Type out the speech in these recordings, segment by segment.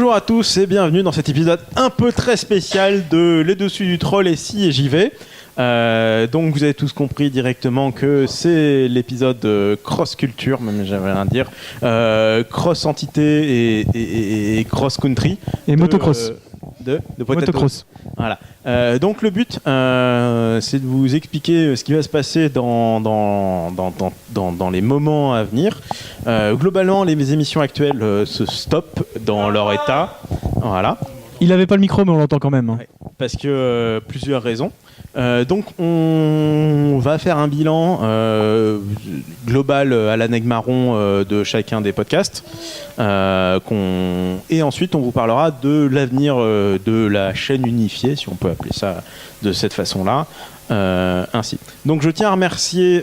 Bonjour à tous et bienvenue dans cet épisode un peu très spécial de Les Dessus du Troll et si et j'y vais. Donc vous avez tous compris directement que c'est l'épisode cross culture, même j'avais rien à dire, cross entité et cross country et motocross. De motocross. Voilà. Donc le but, c'est de vous expliquer ce qui va se passer dans les moments à venir. Globalement, les émissions actuelles se stoppent dans leur état. Voilà. Il avait pas le micro, mais on l'entend quand même. Ouais, parce que plusieurs raisons. Donc on va faire un bilan global à la nègre marron de chacun des podcasts et ensuite on vous parlera de l'avenir de la chaîne unifiée, si on peut appeler ça de cette façon-là. Ainsi. Donc je tiens à remercier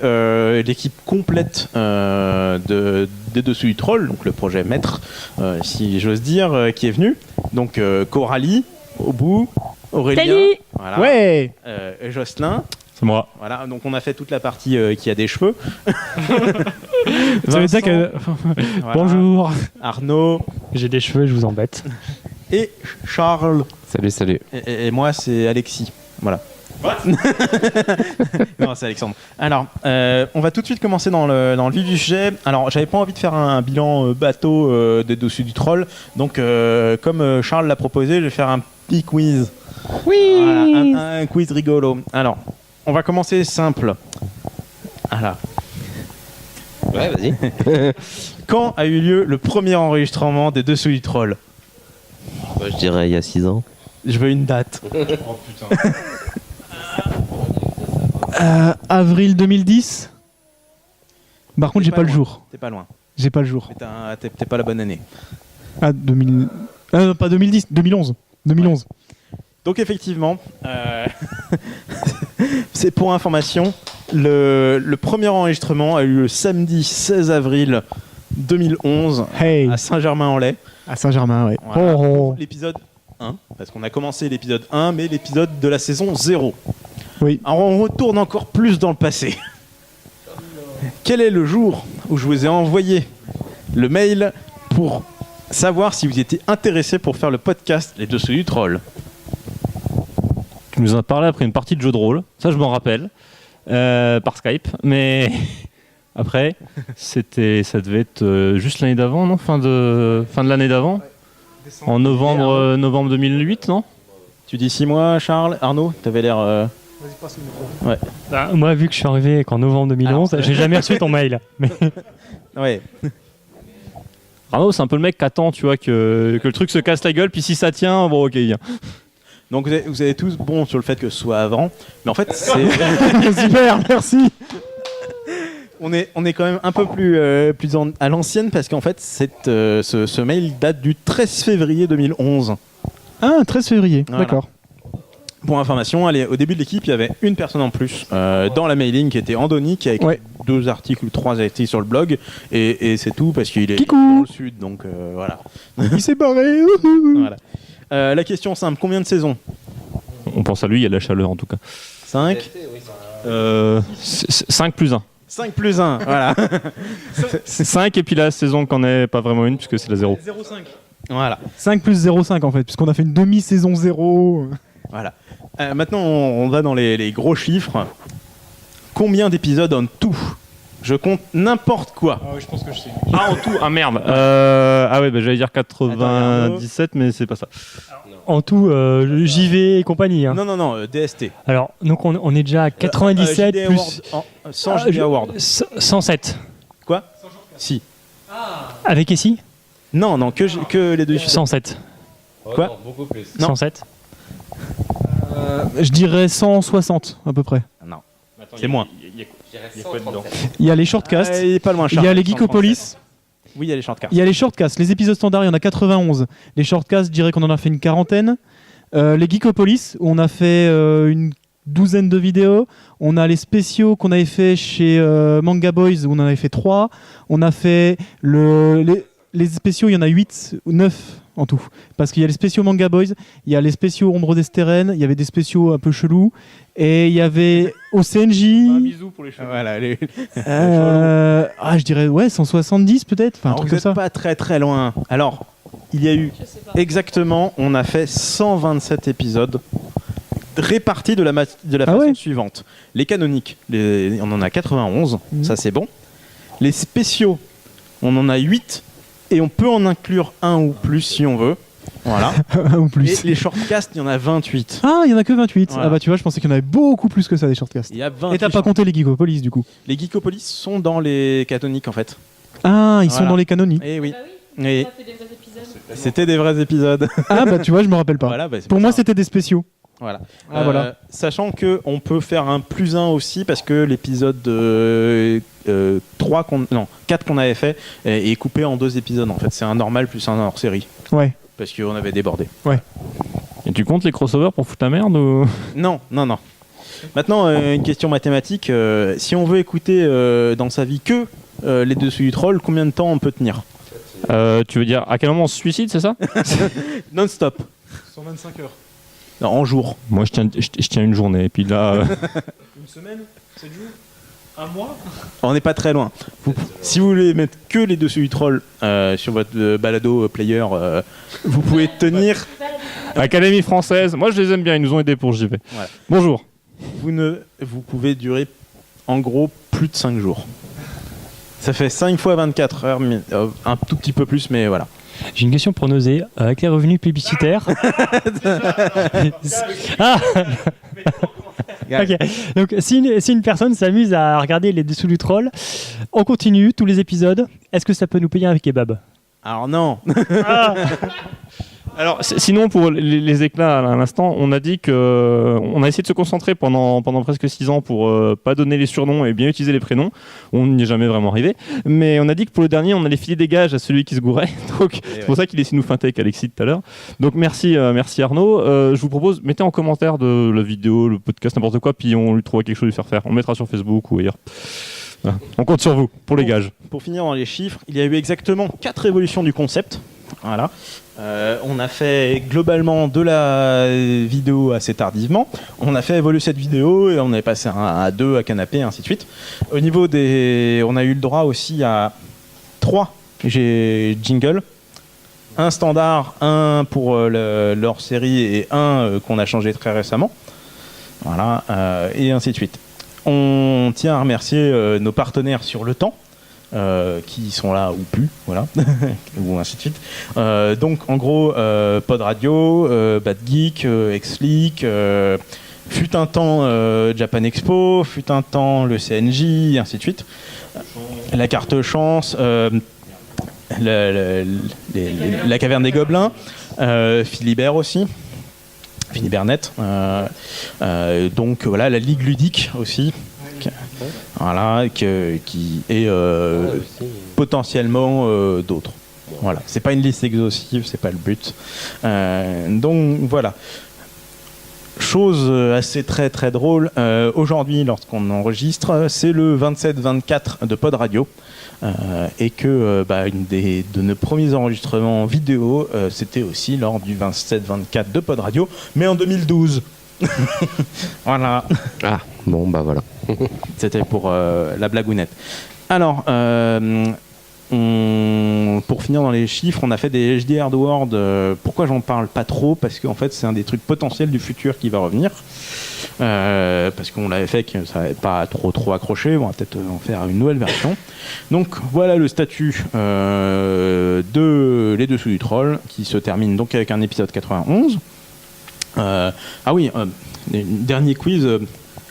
l'équipe complète des Dessus du Troll, donc le projet maître, si j'ose dire, qui est venu. Donc Coralie, au bout, Aurélien, salut. voilà. Ouais. Et Jocelyn. C'est moi. Voilà, donc on a fait toute la partie qui a des cheveux. Ça veut dire que... Voilà. Bonjour. Arnaud. J'ai des cheveux, je vous embête. Et Charles. Salut. Et moi, c'est Alexis. Voilà. Non, c'est Alexandre. Alors, on va tout de suite commencer dans le vif du sujet. Alors, j'avais pas envie de faire un bilan bateau des Dessus du Troll. Donc, comme Charles l'a proposé, je vais faire un petit quiz. Oui. Voilà, un quiz rigolo. Alors, on va commencer simple. Voilà. Ouais, vas-y. Quand a eu lieu le premier enregistrement des Dessus du Troll? Bah, je dirais il y a 6 ans. Je veux une date. Oh putain. Avril 2010. Par contre, j'ai pas le jour. T'es pas loin. J'ai pas le jour. Mais t'es pas la bonne année. Ah, 2000... pas 2010, 2011. 2011. Ouais. Donc effectivement, c'est pour information, le premier enregistrement a eu le samedi 16 avril 2011 Hey. à Saint-Germain-en-Laye. À Saint-Germain, ouais. Voilà. Oh. L'épisode 1, parce qu'on a commencé l'épisode 1, mais l'épisode de la saison 0. Oui. Alors on retourne encore plus dans le passé. Quel est le jour où je vous ai envoyé le mail pour savoir si vous étiez intéressé pour faire le podcast Les Dessus du Troll? Tu nous en as parlé après une partie de jeu de rôle, ça je m'en rappelle, par Skype, mais après, ça devait être juste l'année d'avant, non, fin de l'année d'avant, en novembre 2008, non? Tu dis 6 mois, Charles. Arnaud, t'avais l'air... Vas-y, passe le micro. Ouais. Bah, moi, vu que je suis arrivé qu'en novembre 2011, j'ai jamais reçu ton mail. Mais... Ouais. Arnaud, c'est un peu le mec qui attend, tu vois, que le truc se casse la gueule, puis si ça tient, bon ok. Donc vous avez tous bon sur le fait que ce soit avant, mais en fait c'est Super, merci. on est quand même un peu plus à l'ancienne parce qu'en fait ce mail date du 13 février 2011. Ah, 13 février, Voilà. d'accord. Pour information, allez, au début de l'équipe, il y avait une personne en plus dans la mailing qui était Andoni, qui a écrit 2 articles ou 3 articles sur le blog, et c'est tout parce qu'il est Kikou. dans le sud, donc voilà. Il s'est barré. Voilà. La question simple, combien de saisons? On pense à lui, il y a de la chaleur en tout cas. 5 5 plus 1. 5 plus 1, voilà. 5 et puis la saison qu'en est pas vraiment une puisque c'est la 0. 0,5. Voilà. 5 plus 0,5 en fait, puisqu'on a fait une demi-saison 0. Voilà. Maintenant, on va dans les gros chiffres. Combien d'épisodes en tout? Je compte n'importe quoi. Ah ouais, je pense que je sais. Ah en tout, ah merde. Ah ouais, bah, j'allais dire 97, mais c'est pas ça. En tout, JV et compagnie. Hein. Non, DST. Alors, donc on est déjà à 97 JD plus... Award, sans JD Award. 107. Quoi? Si. Avec Essie Non, que les deux chiffres. 107. Quoi? Non, beaucoup plus. Non. 107. Je dirais 160 à peu près. Non, c'est moins. Il y a les shortcasts, Il est pas loin, il Charles. y a les Geekopolis, Oui, il y a les shortcasts. il y a les shortcasts. Les épisodes standards, il y en a 91. Les shortcasts, je dirais qu'on en a fait une quarantaine. Les Geekopolis, où on a fait une douzaine de vidéos. On a les spéciaux qu'on avait fait chez Manga Boys, où on en avait fait 3. On a fait les spéciaux, il y en a 8 ou 9 en tout. Parce qu'il y a les spéciaux Manga Boys, il y a les spéciaux Ombre d'Estérène, il y avait des spéciaux un peu chelous, et il y avait OCNJ. bisou pour les cheveux. Voilà, Je dirais 170 peut-être, enfin un Alors, truc vous comme ça. n'êtes pas très très loin. Alors, Il y a eu exactement, on a fait 127 épisodes répartis de la façon suivante. Les canoniques, on en a 91, ça c'est bon. Les spéciaux, on en a 8 et on peut en inclure un ou plus si on veut. Voilà. Ou plus. Et les shortcasts, il y en a 28. Ah, il y en a que 28. Voilà. Ah bah tu vois, je pensais qu'il y en avait beaucoup plus que ça des shortcasts. Il y a 28 Et t'as pas compté les Geekopolis du coup? Les Geekopolis sont dans les canoniques en fait. Ah, ils sont Voilà. dans les canoniques. Eh oui. Bah oui, Et on a fait des vrais épisodes. c'était des vrais épisodes. Ah bah tu vois, je me rappelle pas. Voilà, bah, c'est Pour pour moi, ça. c'était des spéciaux. Voilà. Ah, voilà. Sachant que on peut faire un +1 aussi parce que l'épisode 4 qu'on avait fait est coupé en 2 épisodes en fait. C'est un normal plus un hors série Ouais. parce qu'on avait débordé. Et tu comptes les crossovers pour foutre la merde ou... Non. Maintenant, une question mathématique. Si on veut écouter dans sa vie que les dessous du troll, combien de temps on peut tenir? Tu veux dire à quel moment on se suicide, c'est ça? Non-stop. 125 heures. Non, en jour. Moi, je tiens une journée. Et puis là, Une semaine? 7 jours? Un mois? On n'est pas très loin. Si vous voulez mettre que les dessous du troll sur votre balado player, vous pouvez tenir. Académie française. Moi, je les aime bien. Ils nous ont aidés pour JV. Voilà. Bonjour. Vous pouvez durer en gros plus de 5 jours. Ça fait 5 fois 24 heures, mais, un tout petit peu plus, mais voilà. J'ai une question pour Nosé. Avec les revenus publicitaires. Ah ok. Donc, si une personne s'amuse à regarder les dessous du troll, on continue tous les épisodes. Est-ce que ça peut nous payer un kebab? Alors non. Alors, sinon, pour les éclats à l'instant, on a dit que on a essayé de se concentrer pendant presque 6 ans pour pas donner les surnoms et bien utiliser les prénoms. On n'y est jamais vraiment arrivé. Mais on a dit que pour le dernier, on allait filer des gages à celui qui se gourait. Donc, c'est pour ça qu'il essaie de nous feinter avec Alexis tout à l'heure. Donc, merci Arnaud. Je vous propose, mettez en commentaire de la vidéo, le podcast, n'importe quoi, puis on lui trouvera quelque chose à lui faire. On mettra sur Facebook ou ailleurs. Voilà. On compte sur vous pour les gages. Pour finir dans les chiffres, il y a eu exactement 4 évolutions du concept. Voilà. On a fait globalement de la vidéo assez tardivement. On a fait évoluer cette vidéo et on est passé à 2, à canapé, et ainsi de suite. Au niveau on a eu le droit aussi à 3 jingles. Un standard, un pour leur série et un qu'on a changé très récemment. Voilà, et ainsi de suite. On tient à remercier nos partenaires sur le temps. Qui sont là ou plus, voilà, ou ainsi de suite. Donc en gros, Pod Radio, Bad Geek, Xleak, fut un temps Japan Expo, fut un temps le CNJ, et ainsi de suite. La carte chance, la caverne des gobelins, Philibert aussi. Philibernet. Donc voilà, la Ligue ludique aussi. Voilà, qui est potentiellement d'autres. Voilà, c'est pas une liste exhaustive, c'est pas le but. Donc voilà. Chose assez très très drôle, aujourd'hui lorsqu'on enregistre, c'est le 27-24 de Pod Radio. Et que une de nos premiers enregistrements vidéo, c'était aussi lors du 27-24 de Pod Radio, mais en 2012. Voilà. Ah, bon, bah voilà. C'était pour la blagounette. Alors, pour finir dans les chiffres, on a fait des HD Hardware. Pourquoi j'en parle pas trop? Parce qu'en fait, c'est un des trucs potentiels du futur qui va revenir. Parce qu'on l'avait fait, que ça n'avait pas trop accroché. On va peut-être en faire une nouvelle version. Donc, voilà le statut de Les Dessous du Troll, qui se termine donc avec un épisode 91. Ah oui, dernier quiz.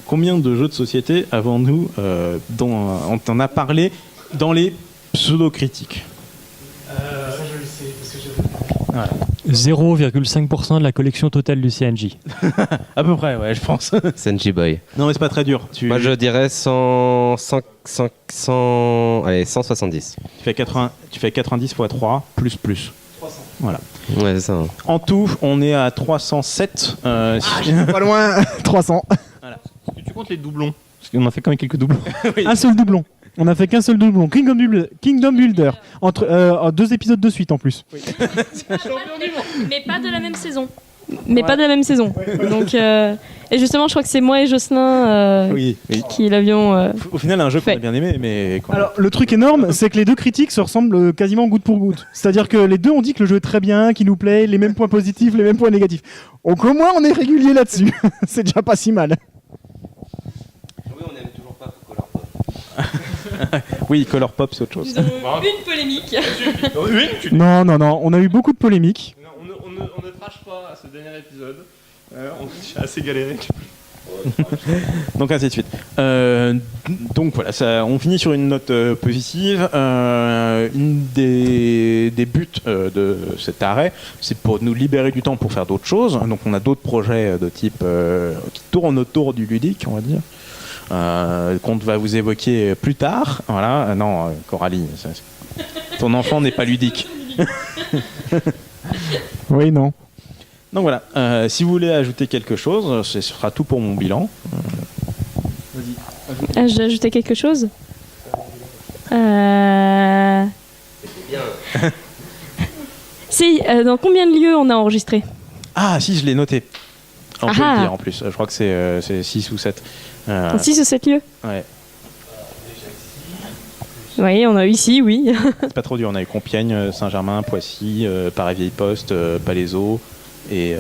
Combien de jeux de société avons-nous dont on en a parlé dans les pseudo-critiques? Ça, je le sais, parce que j'ai... Voilà. 0,5% de la collection totale du CNJ. À peu près, ouais, je pense. Senji Boy. Non, mais c'est pas très dur. Moi, je dirais 100, allez, 170. Tu fais 90 x 3, plus. 300. Voilà. Ouais, c'est ça. Hein. En tout, on est à 307. Pas loin. 300. Est-ce que tu comptes les doublons? Parce qu'on a fait quand même quelques doublons. Oui. Un seul doublon. On a fait qu'un seul doublon. Kingdom Builder. Entre 2 épisodes de suite en plus. Mais pas de la même saison. mais pas de la même saison. Donc, et justement, je crois que c'est moi et Jocelyn Oui. qui l'avions. Au final, un jeu qu'on fait. a bien aimé, mais Alors, le truc énorme, c'est que les deux critiques se ressemblent quasiment goutte pour goutte. C'est-à-dire que les deux ont dit que le jeu est très bien, qu'il nous plaît, les mêmes points positifs, les mêmes points négatifs. Donc au moins, on est régulier là-dessus. C'est déjà pas si mal. Oui, on n'aime toujours pas Color Pop. oui, Color Pop, c'est autre chose. Nous avons une polémique. Non, on a eu beaucoup de polémiques. On ne trash pas à ce dernier épisode. J'ai assez galéré. Donc ainsi de suite. Donc voilà, on finit sur une note positive. Une des buts de cet arrêt, c'est pour nous libérer du temps pour faire d'autres choses. Donc on a d'autres projets de type qui tournent autour du ludique, on va dire, qu'on va vous évoquer plus tard. Voilà, non, Coralie, ton enfant n'est pas ludique. Oui, non. Donc voilà, si vous voulez ajouter quelque chose, ce sera tout pour mon bilan. Ah, j'ai ajouté quelque chose. Si, dans combien de lieux on a enregistré? Ah si, je l'ai noté. On peut Ah. le dire en plus, je crois que c'est 6 ou 7. 6 ou 7 lieux. Ouais. Oui, on a eu ici, oui. C'est pas trop dur, on a eu Compiègne, Saint-Germain, Poissy, Paris-Vieille-Poste, Palaiseau et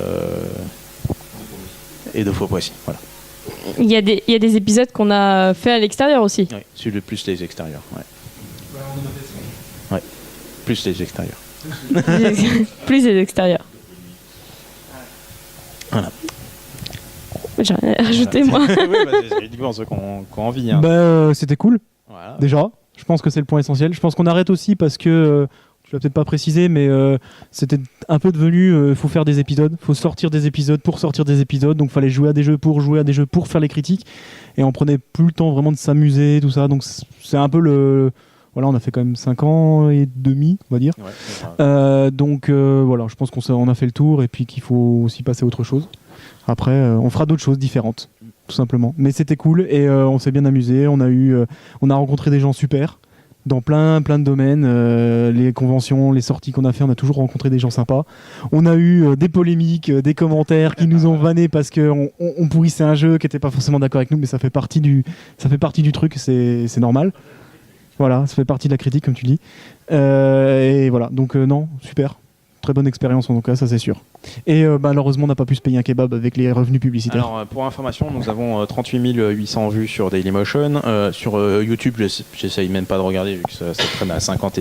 Dauphine-Poissy. Voilà. Il y a des épisodes qu'on a fait à l'extérieur aussi. Ouais, celui de plus les extérieurs. Ouais. Plus les extérieurs. Plus des extérieurs. Voilà. J'ai rien à rajouter, moi. oui, bah, c'est uniquement ceux qui ont envie. Hein. C'était cool, Voilà. déjà. Je pense que c'est le point essentiel. Je pense qu'on arrête aussi parce que, tu l'as peut-être pas précisé, mais c'était un peu devenu, faut faire des épisodes, faut sortir des épisodes pour sortir des épisodes, donc fallait jouer à des jeux pour faire les critiques, et on prenait plus le temps vraiment de s'amuser, tout ça, donc c'est un peu le... Voilà, on a fait quand même 5 ans et demi, on va dire. Ouais, c'est vrai. Donc voilà, je pense qu'on a fait le tour et puis qu'il faut aussi passer à autre chose. Après, on fera d'autres choses différentes, tout simplement. Mais c'était cool et on s'est bien amusé. On a rencontré des gens super dans plein de domaines. Les conventions, les sorties qu'on a fait, on a toujours rencontré des gens sympas. On a eu des polémiques, des commentaires qui nous ont vannés parce qu'on pourrissait un jeu qui n'était pas forcément d'accord avec nous, mais ça fait partie du truc, c'est normal. Voilà, ça fait partie de la critique, comme tu dis. Et voilà, donc non, super. Très bonne expérience en tout cas, ça c'est sûr. Et malheureusement, on n'a pas pu se payer un kebab avec les revenus publicitaires. Alors, pour information, nous avons 38 800 vues sur Dailymotion. Sur YouTube, j'essaye même pas de regarder vu que ça traîne à 50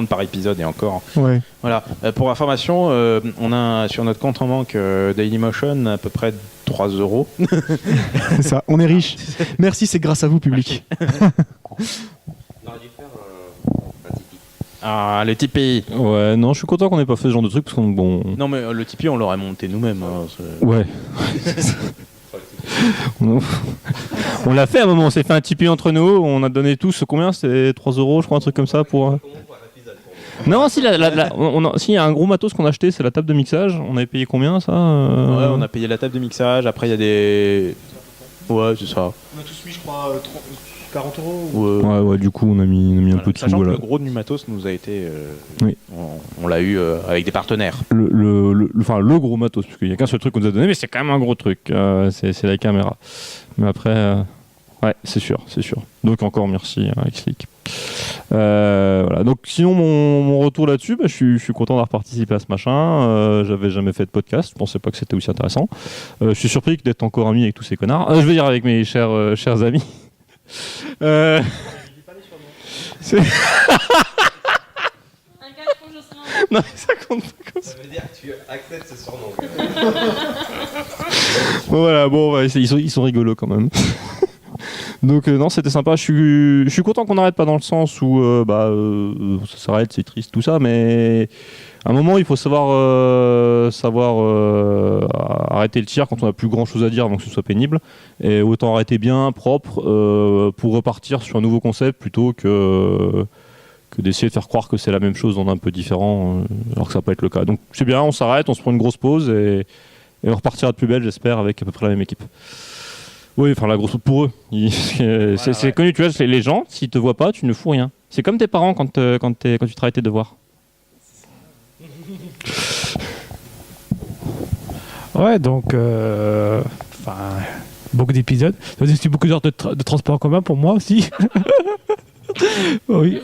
par épisode et encore. Ouais. Voilà. Pour information, on a sur notre compte en banque Dailymotion à peu près 3 €. C'est ça, on est riche. Merci, c'est grâce à vous, public. On aurait dû faire un Tipeee. Ah, le Tipeee. Ouais, non, je suis content qu'on ait pas fait ce genre de truc parce qu'on bon. Non, mais le Tipeee, on l'aurait monté nous-mêmes. Hein, Ouais. On l'a fait à un moment, on s'est fait un Tipeee entre nous, on a donné tous combien? C'était 3 €, je crois, un truc comme ça pour. Non, si, si, il y a un gros matos qu'on a acheté, c'est la table de mixage. On avait payé combien ça Ouais, on a payé la table de mixage. Après, il y a des. Ouais, c'est ça. On a tous mis, je crois, 40 €. Ouais, du coup, on a mis un peu de sous. Sachant que Voilà. le gros du matos nous a été. Oui. On l'a eu avec des partenaires. Le gros matos, parce qu'il n'y a qu'un seul truc qu'on nous a donné, mais c'est quand même un gros truc. C'est la caméra. Mais après, ouais, c'est sûr. Donc encore merci à Xleak. Voilà. Donc sinon mon retour là-dessus, je suis content d'avoir participé à ce machin. J'avais jamais fait de podcast, je pensais pas que c'était aussi intéressant. Je suis surpris d'être encore ami avec tous ces connards. Je veux dire avec mes chers amis. C'est... Non, mais ça compte pas comme ça. Ça veut dire que tu acceptes ce surnom. Bon, voilà, ils sont rigolos quand même. Donc non, c'était sympa. Je suis content qu'on n'arrête pas dans le sens où ça s'arrête, c'est triste tout ça, mais à un moment il faut savoir arrêter le tir quand on n'a plus grand chose à dire avant que ce soit pénible, et autant arrêter bien, propre, pour repartir sur un nouveau concept plutôt que d'essayer de faire croire que c'est la même chose en un peu différent, alors que ça peut être le cas. Donc c'est bien, on s'arrête, on se prend une grosse pause et on repartira de plus belle, j'espère, avec à peu près la même équipe. Oui, enfin la grosse pause pour eux. C'est connu, tu vois, les gens, s'ils te voient pas, tu ne fous rien. C'est comme tes parents quand tu travailles tes devoirs. Ouais, donc, beaucoup d'épisodes. Ça faisait aussi beaucoup d'heures de transport en commun pour moi aussi. Oui.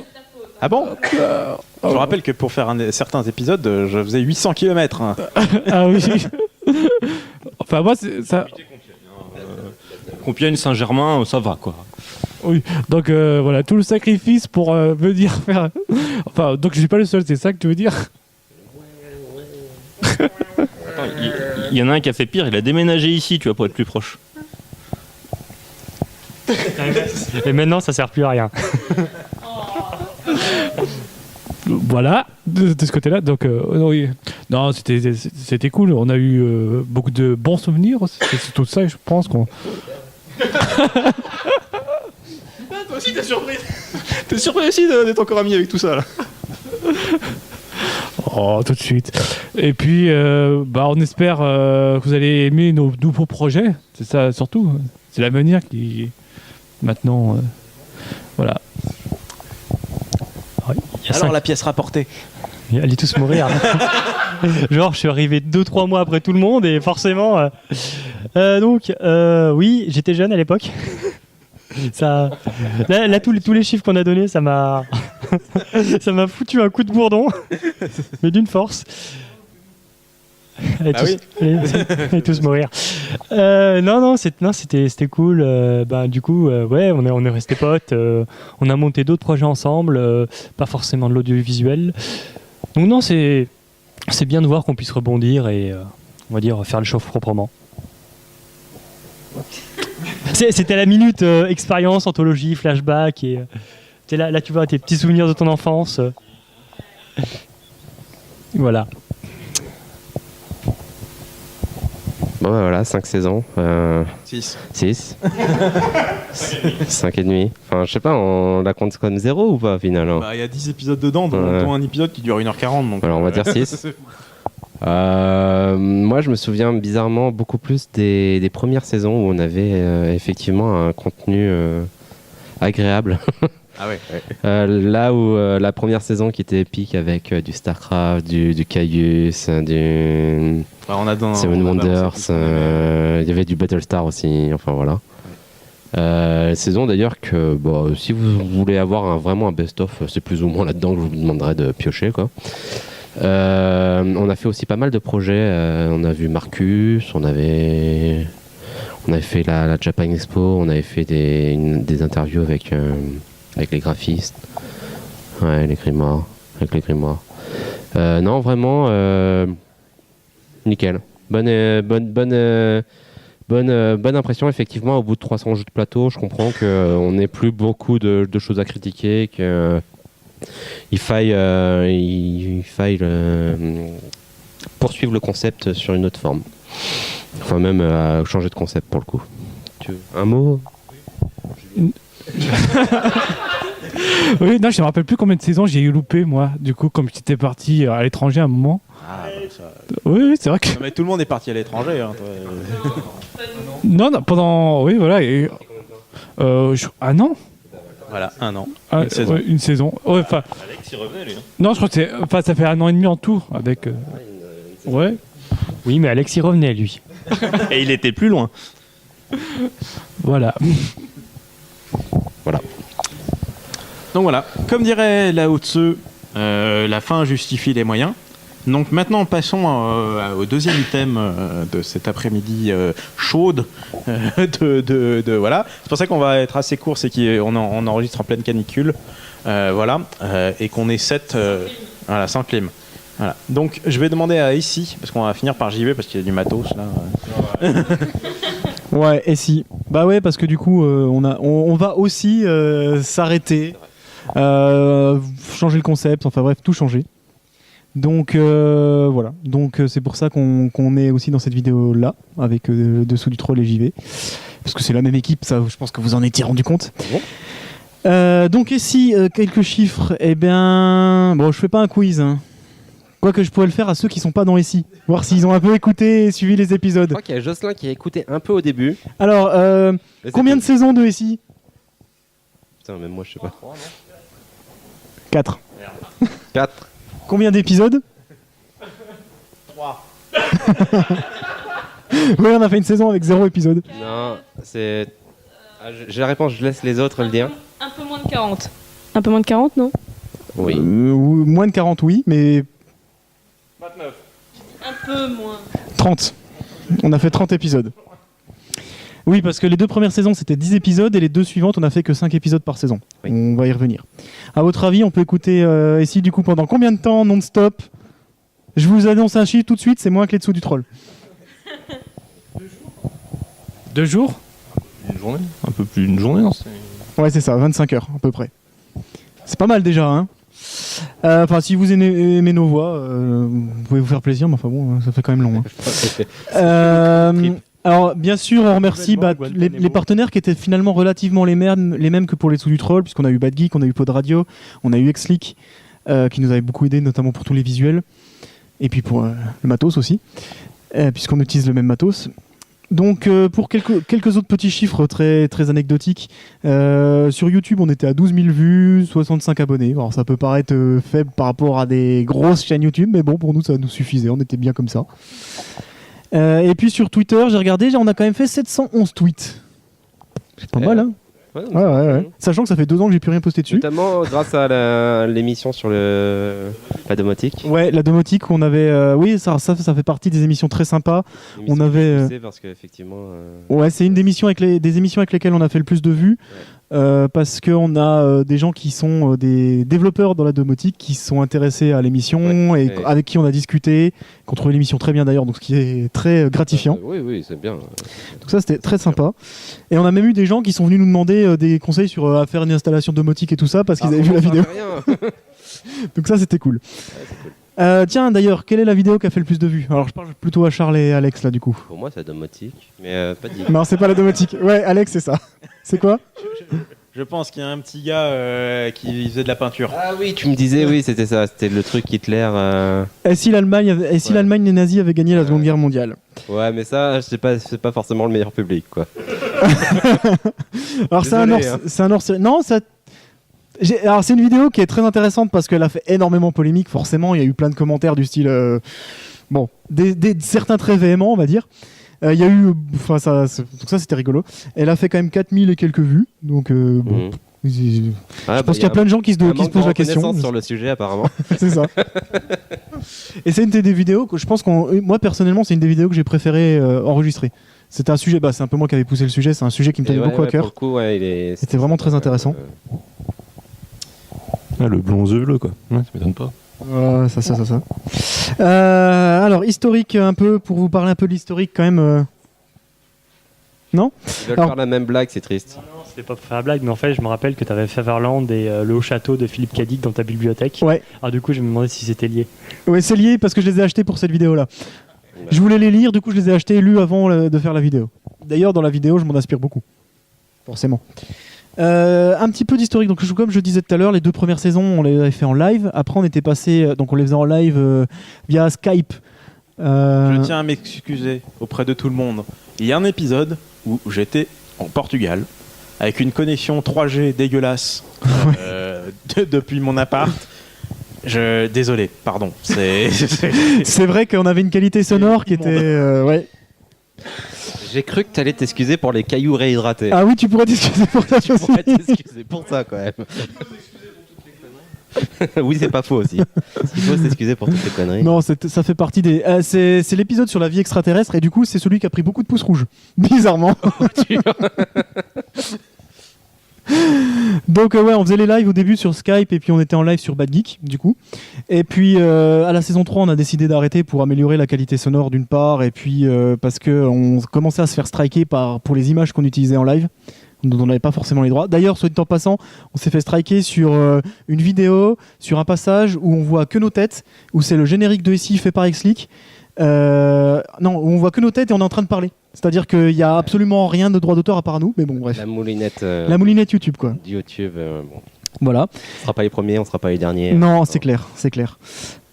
Ah bon Je vous rappelle que pour faire certains épisodes, je faisais 800 km. Ah oui. Enfin, moi, ça. Compiègne, Saint-Germain, ça va quoi. Oui, donc voilà, tout le sacrifice pour venir faire. Enfin, donc je suis pas le seul, c'est ça que tu veux dire? Il y en a un qui a fait pire, il a déménagé ici, tu vois, pour être plus proche. Et maintenant, ça sert plus à rien. Voilà, de ce côté-là. Donc, oui. Non, c'était cool. On a eu beaucoup de bons souvenirs aussi. C'est tout ça, je pense qu'on. Toi aussi, t'es surpris. T'es surpris aussi d'être encore ami avec tout ça là. Oh, tout de suite. Et puis, on espère que vous allez aimer nos nouveaux projets. C'est ça surtout. C'est l'avenir qui, maintenant, voilà. Alors la pièce rapportée. Allez tous mourir. Genre, je suis arrivé 2-3 mois après tout le monde et forcément. Oui, j'étais jeune à l'époque. Ça, là tous les chiffres qu'on a donnés, ça m'a foutu un coup de bourdon, mais d'une force. Allez tous mourir. C'était cool. Du coup, on est restés potes. On a monté d'autres projets ensemble, pas forcément de l'audiovisuel. Donc non, c'est bien de voir qu'on puisse rebondir et on va dire faire le chauffe proprement. C'était la minute expérience, anthologie, flashback et là tu vois tes petits souvenirs de ton enfance. Voilà. Bon bah voilà, 5 saisons. 6. 5 et demi. Enfin, je sais pas, on la compte comme 0 ou pas finalement? Il y a 10 épisodes dedans, dont un épisode qui dure 1h40. Donc, alors on va dire 6. Moi, je me souviens bizarrement beaucoup plus des premières saisons où on avait effectivement un contenu agréable. Ah ouais. Là où la première saison qui était épique avec du StarCraft, du Caius, du Seven Wonders, il y avait du Battlestar aussi, enfin voilà. Saison d'ailleurs que si vous voulez avoir vraiment un best-of, c'est plus ou moins là-dedans que je vous demanderai de piocher quoi. On a fait aussi pas mal de projets. On a vu Marcus, on avait fait la Japan Expo, on avait fait des interviews avec les graphistes, avec les grimoires. Non, vraiment, nickel. Bonne impression, effectivement. Au bout de 300 jeux de plateau, je comprends qu'on n'ait plus beaucoup de choses à critiquer, il faille poursuivre le concept sur une autre forme. Enfin, même changer de concept pour le coup. Un mot? Oui, non, je me rappelle plus combien de saisons j'ai eu loupé, moi. Du coup, comme j'étais parti à l'étranger à un moment. Oui, c'est vrai que. Non, mais tout le monde est parti à l'étranger. Hein, non, pendant. Oui, voilà. Et, un an. Voilà, un an. Une saison. Ouais, une saison. Ouais, Alex, il revenait, lui. Non, je crois que ça fait 1 an et demi en tout. Avec. Ouais. Oui, mais Alex, il revenait, lui. Et il était plus loin. Voilà. Voilà. Donc voilà, comme dirait Lao Tzu, la fin justifie les moyens. Donc maintenant passons au deuxième thème de cet après-midi chaude. Voilà. C'est pour ça qu'on va être assez court, c'est qu'on enregistre en pleine canicule. Voilà. Et qu'on est 7 voilà, sans clim. Voilà. Donc je vais demander à Ici, parce qu'on va finir par JV parce qu'il y a du matos là. Ouais, et si. Bah ouais, parce que du coup, on va aussi s'arrêter, changer le concept, enfin bref, tout changer. Donc voilà. Donc c'est pour ça qu'on est aussi dans cette vidéo là, avec Dessous du Troll et JV. Parce que c'est la même équipe, ça je pense que vous en étiez rendu compte. Donc ici, quelques chiffres. Eh bien, bon, je fais pas un quiz, hein. Quoique je pourrais le faire à ceux qui sont pas dans ici, voir s'ils ont un peu écouté et suivi les épisodes. Je crois qu'il y a Jocelyn qui a écouté un peu au début. Alors, combien de saisons de ici? Putain, même moi je sais pas. 4. 4. Combien d'épisodes? 3. Oui, on a fait une saison avec 0 épisode. Non, c'est. J'ai la réponse, je laisse les autres le dire. Un peu moins de 40. Un peu moins de 40, non? Oui. Moins de 40, oui, mais 29. Un peu moins. 30. On a fait 30 épisodes. Oui, parce que les 2 premières saisons, c'était 10 épisodes, et les 2 suivantes, on a fait que 5 épisodes par saison. Oui. On va y revenir. À votre avis, on peut écouter ici, du coup, pendant combien de temps, non-stop? Je vous annonce un chiffre tout de suite, c'est moins que les dessous du troll. 2 jours? Une journée. Un peu plus d'une journée, non? Ouais, c'est ça, 25 heures, à peu près. C'est pas mal déjà, hein. Enfin, si vous aimez nos voix, vous pouvez vous faire plaisir, mais enfin bon, ça fait quand même long. Hein. Alors, bien sûr, on remercie les partenaires qui étaient finalement relativement les mêmes que pour les Dessous du Troll, puisqu'on a eu Bad Geek, on a eu Pod Radio, on a eu Xleak, qui nous avait beaucoup aidé, notamment pour tous les visuels, et puis pour le matos aussi, puisqu'on utilise le même matos. Donc, pour quelques autres petits chiffres très, très anecdotiques, sur YouTube, on était à 12 000 vues, 65 abonnés. Alors, ça peut paraître faible par rapport à des grosses chaînes YouTube, mais bon, pour nous, ça nous suffisait, on était bien comme ça. Et puis sur Twitter, j'ai regardé, on a quand même fait 711 tweets. C'est pas mal, hein? Ouais. Sachant que ça fait 2 ans que j'ai plus rien posté dessus. Notamment grâce à l'émission sur la domotique. Ouais, la domotique, on avait. Oui, ça fait partie des émissions très sympas. On avait. Parce qu'effectivement. Ouais, c'est une des émissions avec lesquelles on a fait le plus de vues. Ouais. Parce qu'on a des gens qui sont des développeurs dans la domotique qui sont intéressés à l'émission et avec qui on a discuté, qu'on trouvait l'émission très bien d'ailleurs, donc ce qui est très gratifiant. Oui, c'est bien. Donc ça, c'était très sympa. Et on a même eu des gens qui sont venus nous demander des conseils sur à faire une installation domotique et tout ça parce qu'ils avaient vu la vidéo. Donc ça, c'était cool. Ouais, c'est cool. Tiens, d'ailleurs, quelle est la vidéo qui a fait le plus de vues? Alors, je parle plutôt à Charles et Alex, là, du coup. Pour moi, c'est la domotique, mais pas dit. Non, c'est pas la domotique. Ouais, Alex, c'est ça. C'est quoi? Je pense qu'il y a un petit gars qui faisait de la peinture. Ah oui, tu me disais, oui, c'était ça. C'était le truc Hitler. Et si l'Allemagne, les nazis avaient gagné la Seconde Guerre mondiale? Ouais, mais ça, c'est pas forcément le meilleur public, quoi. Alors, c'est un hors-série. Non, ça... Alors c'est une vidéo qui est très intéressante parce qu'elle a fait énormément polémique, forcément. Il y a eu plein de commentaires du style certains très véhéments, on va dire. Il y a eu donc ça c'était rigolo. Elle a fait quand même 4000 et quelques vues, donc bon. Je pense qu'il y a plein de gens qui se posent la question sur le sujet, apparemment. C'est ça. Et c'est une des vidéos que je pense moi personnellement, c'est une des vidéos que j'ai préféré enregistrer. C'était un sujet, c'est un peu moi qui avais poussé le sujet, c'est un sujet qui me tenait beaucoup à cœur. Pour le coup, c'était vraiment très intéressant. Le blond aux yeux bleus, quoi. Ouais, ça m'étonne pas. Ça. Alors, historique un peu, pour vous parler un peu de l'historique quand même. Non? Ils veulent faire la même blague, c'est triste. Non, c'était pas pour faire la blague, mais en fait, je me rappelle que tu avais Faverland et le haut château de Philippe Cadic dans ta bibliothèque. Ouais. Alors du coup, je me demandais si c'était lié. Ouais, c'est lié parce que je les ai achetés pour cette vidéo-là. Ouais. Je voulais les lire, du coup, je les ai achetés et lus avant de faire la vidéo. D'ailleurs, dans la vidéo, je m'en inspire beaucoup. Forcément. Un petit peu d'historique. Donc, comme je disais tout à l'heure, les 2 premières saisons, on les avait fait en live. Après, on était passé, donc on les faisait en live via Skype. Je tiens à m'excuser auprès de tout le monde. Il y a un épisode où j'étais en Portugal avec une connexion 3G dégueulasse depuis mon appart. Désolé, pardon. C'est vrai qu'on avait une qualité sonore qui était. Ouais. J'ai cru que tu allais t'excuser pour les cailloux réhydratés. Ah oui, tu pourrais t'excuser pour ça. Tu pourrais t'excuser pour ça, quand même. Oui, c'est pas faux aussi. Il faut s'excuser pour toutes les conneries. Non, ça fait partie des... c'est l'épisode sur la vie extraterrestre et du coup, c'est celui qui a pris beaucoup de pouces rouges. Bizarrement. Donc on faisait les lives au début sur Skype et puis on était en live sur Bad Geek du coup. Et puis à la saison 3 on a décidé d'arrêter pour améliorer la qualité sonore d'une part et puis parce qu'on commençait à se faire striker pour les images qu'on utilisait en live dont on n'avait pas forcément les droits. D'ailleurs, soit dit en passant, on s'est fait striker sur une vidéo, sur un passage où on voit que nos têtes, où c'est le générique de SI fait par Xleak. Non, on voit que nos têtes et on est en train de parler. C'est-à-dire qu'il n'y a absolument rien de droit d'auteur à part nous, mais bon, bref. La moulinette YouTube, quoi. YouTube, bon. Voilà. On ne sera pas les premiers, on ne sera pas les derniers. Non, c'est clair, c'est clair.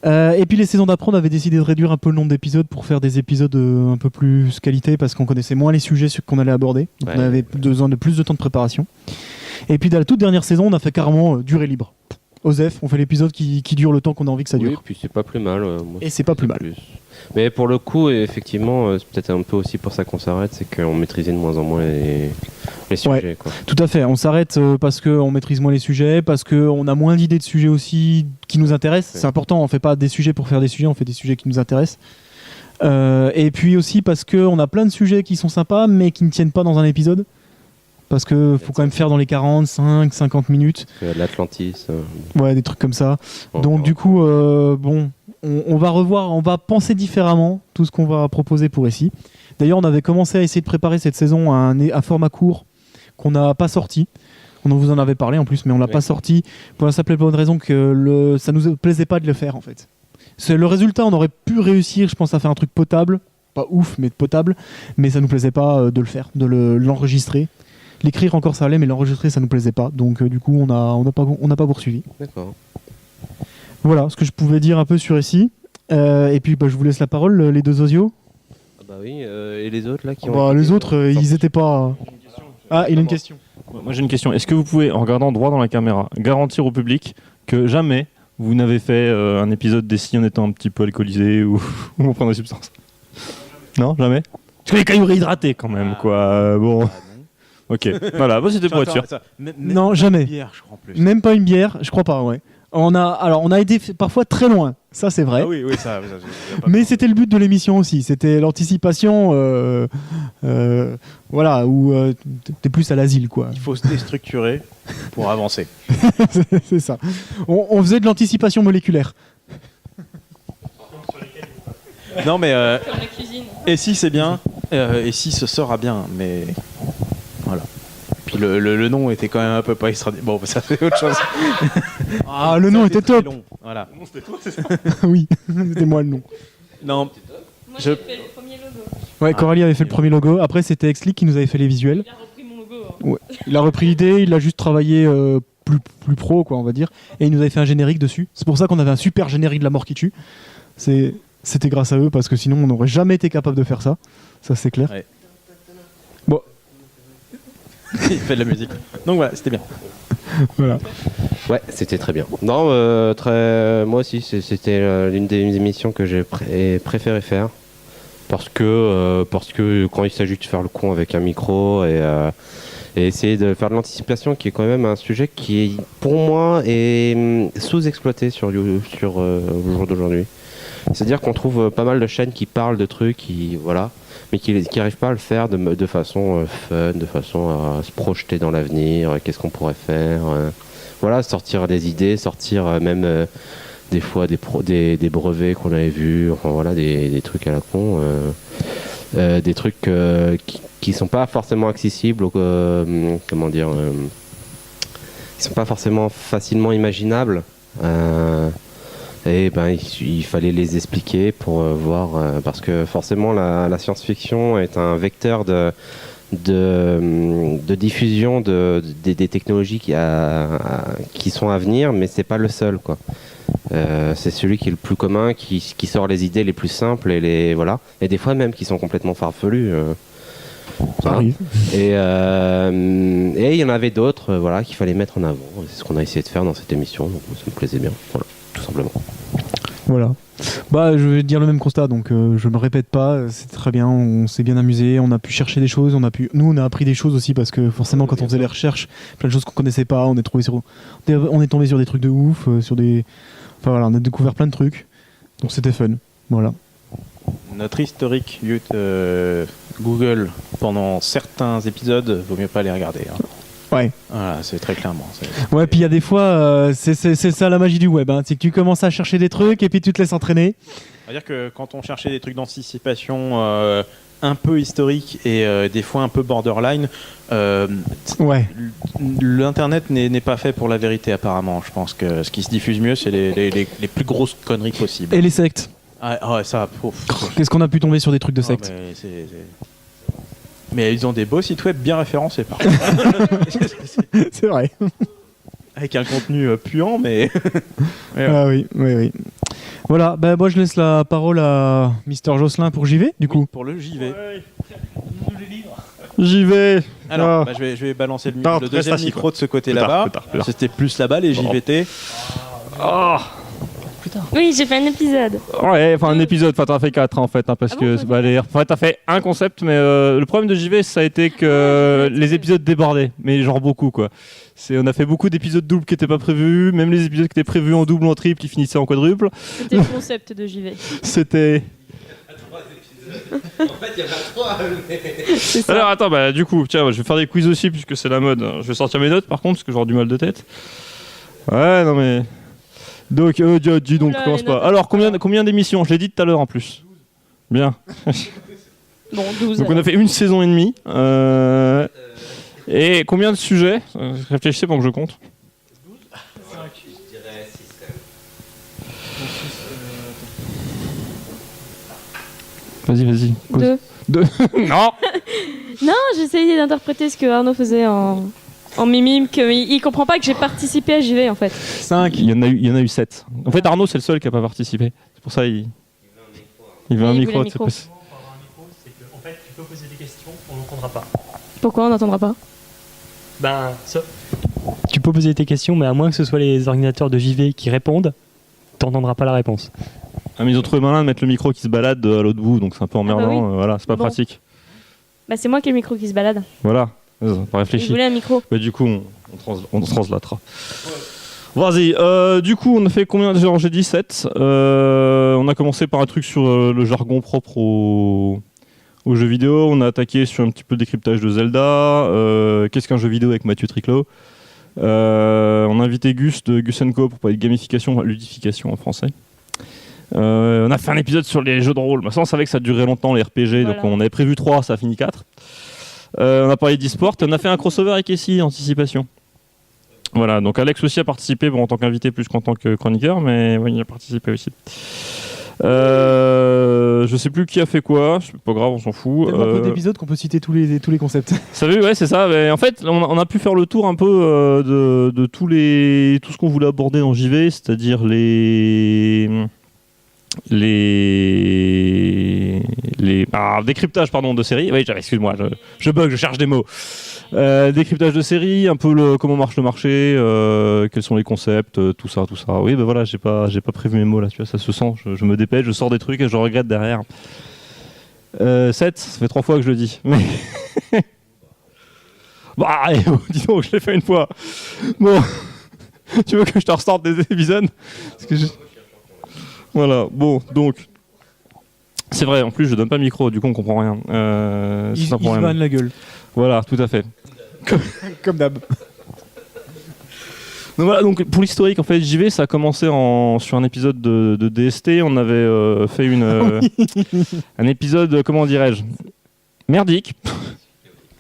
Et puis les saisons d'après, on avait décidé de réduire un peu le nombre d'épisodes pour faire des épisodes un peu plus qualité parce qu'on connaissait moins les sujets qu'on allait aborder. Donc on avait besoin de plus de temps de préparation. Et puis dans la toute dernière saison, on a fait carrément durée libre. Osef, on fait l'épisode qui dure le temps qu'on a envie que ça dure. Oui, puis c'est pas plus mal. Et c'est pas plus mal. Mais pour le coup, effectivement, c'est peut-être un peu aussi pour ça qu'on s'arrête, c'est qu'on maîtrisait de moins en moins les sujets. Ouais. Quoi. Tout à fait, on s'arrête parce qu'on maîtrise moins les sujets, parce qu'on a moins d'idées de sujets aussi qui nous intéressent. Ouais. C'est important, on fait pas des sujets pour faire des sujets, on fait des sujets qui nous intéressent. Et puis aussi parce qu'on a plein de sujets qui sont sympas, mais qui ne tiennent pas dans un épisode. Parce qu'il faut quand même faire dans les 45, 50 minutes. L'Atlantis. Ouais, des trucs comme ça. Donc du coup, bon, on va revoir, on va penser différemment tout ce qu'on va proposer pour ici. D'ailleurs, on avait commencé à essayer de préparer cette saison à un format court qu'on n'a pas sorti. On vous en avait parlé en plus, mais on l'a pas sorti pour la simple et bonne raison que ça nous plaisait pas de le faire en fait. C'est le résultat, on aurait pu réussir, je pense, à faire un truc potable, pas ouf, mais potable, mais ça nous plaisait pas de le faire, de l'enregistrer. L'écrire encore ça allait, mais l'enregistrer ça nous plaisait pas. Donc du coup on n'a pas poursuivi. D'accord. Voilà ce que je pouvais dire un peu sur ici. Et puis je vous laisse la parole, les deux osios. Ah bah oui, et les autres là qui ont. Les autres, ils étaient pas. Ah, il a une question. Moi j'ai une question. Est-ce que vous pouvez, en regardant droit dans la caméra, garantir au public que jamais vous n'avez fait un épisode des en étant un petit peu alcoolisé ou en prenant des substances? Non, jamais. Parce que les cailloux réhydratés quand même, quoi. Bon. Ok, voilà, c'était pour être sûr. Non, jamais. Une bière, je crois, en plus. Même pas une bière, je crois pas, ouais. On a été parfois très loin, ça c'est vrai. Ah oui, ça Mais c'était le but de l'émission aussi, c'était l'anticipation, voilà, où t'es plus à l'asile, quoi. Il faut se déstructurer pour avancer. C'est ça. On faisait de l'anticipation moléculaire. Non mais Comme la cuisine. et si c'est bien, et si ce sera bien, mais voilà. Puis le nom était quand même un peu pas extraordinaire. Bon, ça fait autre chose. Ah, le nom était très top. long, voilà. Non, c'était toi, c'est ça? Oui, c'était moi le nom. Non, Moi, Je- j'ai fait le premier logo. Ouais, Coralie avait fait le premier logo. Après, c'était Exlick qui nous avait fait les visuels. Il a repris mon logo. Ouais. Il a repris l'idée, il a juste travaillé plus pro, quoi, on va dire. Et il nous avait fait un générique dessus. C'est pour ça qu'on avait un super générique de La Mort qui tue. C'était grâce à eux, parce que sinon, on n'aurait jamais été capable de faire ça. Ça, c'est clair. Ouais. Bon, il fait de la musique. Donc voilà, c'était bien. voilà. Ouais, c'était très bien. Non, moi aussi, c'était l'une des émissions que j'ai préféré faire. Parce que quand il s'agit de faire le con avec un micro et essayer de faire de l'anticipation, qui est quand même un sujet qui, pour moi, est sous-exploité au jour d'aujourd'hui. C'est-à-dire qu'on trouve pas mal de chaînes qui parlent de trucs, mais qui n'arrivent pas à le faire de façon fun, de façon à se projeter dans l'avenir, qu'est-ce qu'on pourrait faire. Voilà, sortir des idées, sortir même des fois des brevets qu'on avait vus, enfin voilà, des trucs à la con, des trucs qui sont pas forcément accessibles, comment dire, qui sont pas forcément facilement imaginables. Et il fallait les expliquer pour voir, parce que forcément la science-fiction est un vecteur de diffusion des technologies qui sont à venir, mais c'est pas le seul, quoi. C'est celui qui est le plus commun, qui sort les idées les plus simples et des fois même qui sont complètement farfelues. Ça arrive. Et il y en avait d'autres, qu'il fallait mettre en avant. C'est ce qu'on a essayé de faire dans cette émission, donc ça me plaisait bien, voilà, tout simplement. Voilà. Je vais dire le même constat, donc je me répète pas, c'est très bien, on s'est bien amusé, on a pu chercher des choses, nous on a appris des choses aussi, parce que forcément quand on faisait les recherches, plein de choses qu'on connaissait pas, on est tombé sur des trucs de ouf, on a découvert plein de trucs, donc c'était fun, voilà. Notre historique Google pendant certains épisodes, vaut mieux pas les regarder. Hein. Ouais. Voilà, c'est très clairement. Ouais, puis il y a des fois, c'est ça la magie du web, hein. C'est que tu commences à chercher des trucs et puis tu te laisses entraîner. C'est-à-dire que quand on cherchait des trucs d'anticipation un peu historiques et des fois un peu borderline, Ouais. l'internet n'est pas fait pour la vérité apparemment. Je pense que ce qui se diffuse mieux, c'est les plus grosses conneries possibles. Et les sectes. Ah ouais, ça. Qu'est-ce qu'on a pu tomber sur des trucs de sectes. Mais ils ont des beaux sites web bien référencés par contre. C'est vrai. Avec un contenu puant, mais. Ah oui. Voilà, moi je laisse la parole à Mister Jocelyn pour JV, du coup. Oui, pour le JV. JV. Alors, je vais balancer le deuxième micro de ce côté là-bas. C'était plus là-bas, les JVT. Oui, j'ai fait un épisode. Ouais, enfin un épisode, enfin t'en as fait 4 en fait, parce Ah que bon, t'as fait un concept, mais le problème de JV ça a été que les épisodes débordaient, mais genre beaucoup quoi. On a fait beaucoup d'épisodes doubles qui n'étaient pas prévus, même les épisodes qui étaient prévus en double ou en triple, ils finissaient en quadruple. C'était le concept de JV. C'était... En fait, il y en a 3. Alors attends, bah du coup, tiens, je vais faire des quiz aussi puisque c'est la mode. Je vais sortir mes notes par contre parce que j'aurai du mal de tête. Ouais, non mais... Donc, dis donc, Oula, commence les pas. notes. Alors, combien d'émissions? Je l'ai dit tout à l'heure en plus. Bien. Bon, 12. Donc on a fait une saison et demie. Et combien de sujets? Réfléchissez pendant que je compte. Je dirais 6 quand même. Vas-y. 2. Non. Non, j'essayais d'interpréter ce que Arnaud faisait en mimime, qu'il comprend pas que j'ai participé à JV en fait. 5. Il y en a eu 7. En fait, Arnaud, c'est le seul qui n'a pas participé. C'est pour ça il veut un Il micro. voulait un micro. En fait, tu peux poser des questions, on n'entendra pas. Pourquoi on n'entendra pas? Ben, ça. Tu peux poser tes questions, mais à moins que ce soit les ordinateurs de JV qui répondent, t'entendras pas la réponse. Ah, mais ils ont trouvé malin de mettre le micro qui se balade à l'autre bout, donc c'est un peu emmerdant. Ah bah oui. Voilà, c'est pas Bon. pratique. Bah c'est moi qui ai le micro qui se balade. Voilà, pas Je réfléchi. voulais un micro. Bah, du coup, on translatera. Vas-y, du coup, on a fait combien? Genre, j'ai dit 7. On a commencé par un truc sur le jargon propre aux jeux vidéo. On a attaqué sur un petit peu le décryptage de Zelda. Qu'est-ce qu'un jeu vidéo avec Mathieu Triclot. On a invité Gus de Gus & Co pour parler de gamification, ludification en français. On a fait un épisode sur les jeux de rôle. Maintenant, on savait que ça durait longtemps, les RPG, Voilà. donc on avait prévu 3, ça a fini 4. On a parlé d'e-sport, on a fait un crossover avec Essie, Anticipation. Voilà, donc Alex aussi a participé, bon, en tant qu'invité plus qu'en tant que chroniqueur, mais oui, il a participé aussi. Je sais plus qui a fait quoi, c'est pas grave, on s'en fout. Tellement peu d'épisodes qu'on peut citer tous les concepts. Ça vu, ouais, c'est ça. Mais en fait, on a pu faire le tour un peu de tout ce qu'on voulait aborder dans JV, c'est-à-dire les décryptage de séries. Oui, excuse-moi, je bug, je cherche des mots. Décryptage de séries, un peu comment marche le marché, quels sont les concepts, tout ça. Oui, ben voilà, j'ai pas prévu mes mots là, tu vois, ça se sent. Je me dépêche, je sors des trucs et je regrette derrière. 7, ça fait 3 fois que je le dis. Mais bah, allez, dis donc, je l'ai fait une fois. Bon, tu veux que je te ressorte des épisodes? Parce que Voilà, bon, donc. C'est vrai, en plus, je donne pas le micro, du coup, on comprend rien. Il se vanne la gueule. Voilà, tout à fait. Comme d'hab. Donc voilà, donc pour l'historique, en fait, JV, ça a commencé sur un épisode de DST. On avait fait un épisode, comment dirais-je, merdique.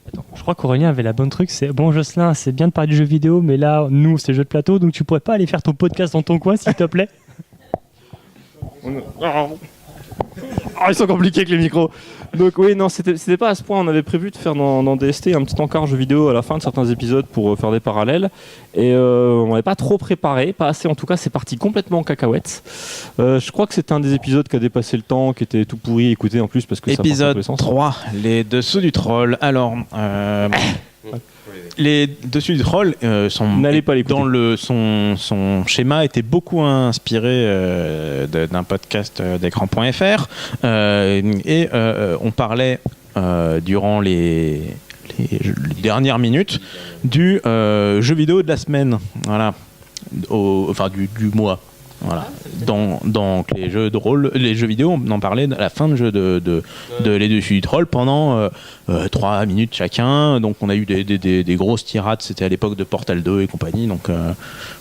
Attends, je crois qu'Aurélien avait la bonne truc, c'est bon Jocelyn, c'est bien de parler de jeux vidéo, mais là, nous, c'est jeux de plateau, donc tu pourrais pas aller faire ton podcast dans ton coin, s'il te plaît? Ah, ils sont compliqués avec les micros. Donc oui, non, c'était pas à ce point. On avait prévu de faire dans DST un petit encart jeu vidéo à la fin de certains épisodes pour faire des parallèles. Et on n'avait pas trop préparé, pas assez en tout cas, c'est parti complètement en cacahuète. Je crois que c'était un des épisodes qui a dépassé le temps, qui était tout pourri à écouter en plus parce que Épisode ça 3, les dessous du troll. Alors, les dessous du troll sont N'allez pas l'écouter. dans son schéma était beaucoup inspiré d'un podcast d'écran.fr et on parlait durant les dernières minutes du jeu vidéo de la semaine, voilà, enfin du mois. Voilà. Dans les jeux de rôle, les jeux vidéo, on en parlait à la fin de jeu de les dessus du troll pendant 3 minutes chacun. Donc on a eu des grosses tirades, c'était à l'époque de Portal 2 et compagnie. Donc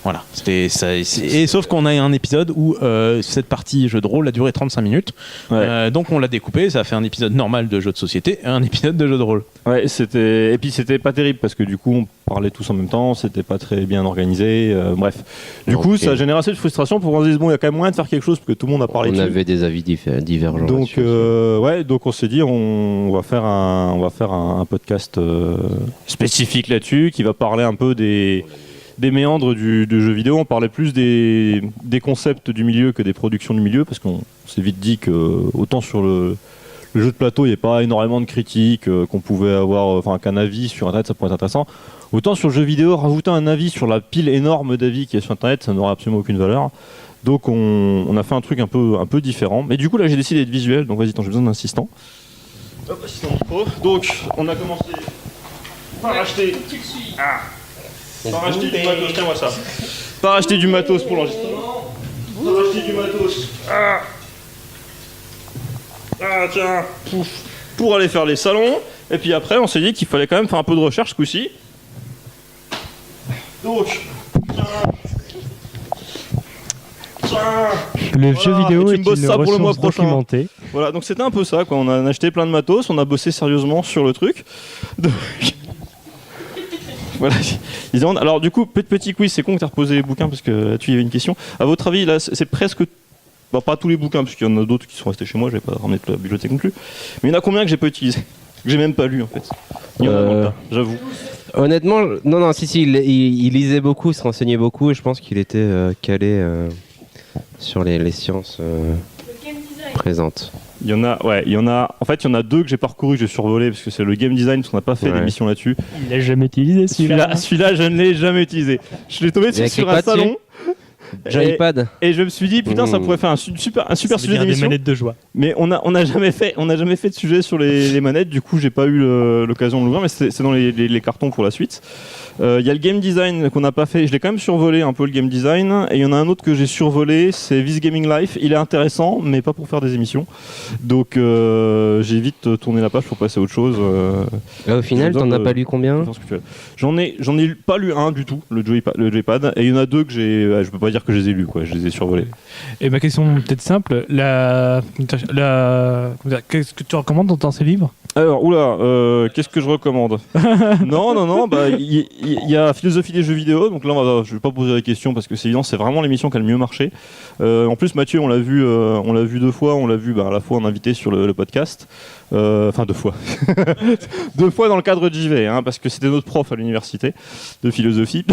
voilà, c'était ça. Et sauf qu'on a un épisode où cette partie jeu de rôle a duré 35 minutes. Ouais. Donc on l'a découpé, ça a fait un épisode normal de jeu de société et un épisode de jeu de rôle. Ouais, et puis c'était pas terrible parce que du coup on parlait tous en même temps, c'était pas très bien organisé, bref. Du coup ça a généré assez de frustration pour qu'on se dise bon, il y a quand même moyen de faire quelque chose parce que tout le monde a parlé On dessus. avait des avis divergents. Donc donc on s'est dit on va faire un podcast spécifique là-dessus qui va parler un peu des méandres du jeu vidéo. On parlait plus des concepts du milieu que des productions du milieu parce qu'on s'est vite dit que autant sur le jeu de plateau il n'y a pas énormément de critiques, qu'on pouvait avoir qu'un avis sur internet ça pourrait être intéressant, autant sur le jeu vidéo rajouter un avis sur la pile énorme d'avis qui est sur internet ça n'aurait absolument aucune valeur. Donc on a fait un truc un peu différent. Mais du coup là j'ai décidé d'être visuel, donc vas-y, j'ai besoin d'un assistant. Hop, assistant micro. Donc on a commencé par acheter. Par acheter du matos, tiens-moi ça. Par acheter du matos pour l'enregistrement. Par acheter du matos. Tiens, pouf, pour aller faire les salons. Et puis après on s'est dit qu'il fallait quand même faire un peu de recherche ce coup-ci. Donc, le jeu vidéo est une ressource documentée. Voilà, donc c'était un peu ça, quoi. On a acheté plein de matos, on a bossé sérieusement sur le truc. Donc... voilà. Alors du coup, petit quiz, c'est con que tu as reposé les bouquins parce que là-dessus il y avait une question. À votre avis, là, c'est presque... Bon, pas tous les bouquins, parce qu'il y en a d'autres qui sont restés chez moi, je vais pas ramener toute la bibliothèque non plus. Mais il y en a combien que j'ai pas utilisé? Que j'ai même pas lu en fait. Il y en a dans le tas, j'avoue. Honnêtement, non, il lisait beaucoup, il se renseignait beaucoup et je pense qu'il était calé sur les sciences présentes. Il y en a. En fait, il y en a deux que j'ai parcouru, j'ai survolé parce que c'est le game design, parce qu'on n'a pas fait d'émission là-dessus. Il l'a jamais utilisé celui-là. Celui-là, je ne l'ai jamais utilisé. Je l'ai tombé sur un salon. Joypad. Et je me suis dit putain ça pourrait faire un super sujet d'émission. Des manettes de joie. Mais on n'a jamais fait de sujet sur les manettes. Du coup j'ai pas eu l'occasion de l'ouvrir, mais c'est dans les cartons pour la suite. Il y a le game design qu'on n'a pas fait. Je l'ai quand même survolé un peu le game design. Et il y en a un autre que j'ai survolé, c'est This Gaming Life. Il est intéressant, mais pas pour faire des émissions. Donc j'ai vite tourné la page pour passer à autre chose. Là, au final, t'en as pas lu combien? J'en ai pas lu un du tout, le Joypad. Et il y en a deux que je peux pas dire que je les ai lus, quoi. Je les ai survolés. Et ma question peut-être simple, qu'est-ce que tu recommandes dans ces livres? Alors, qu'est-ce que je recommande? Non, bah il y a Philosophie des jeux vidéo, donc là je vais pas poser la question parce que c'est évident, c'est vraiment l'émission qui a le mieux marché. En plus Mathieu, on l'a vu 2 fois, on l'a vu à la fois en invité sur le podcast, enfin 2 fois, 2 fois dans le cadre de JV, parce que c'était notre prof à l'université de philosophie,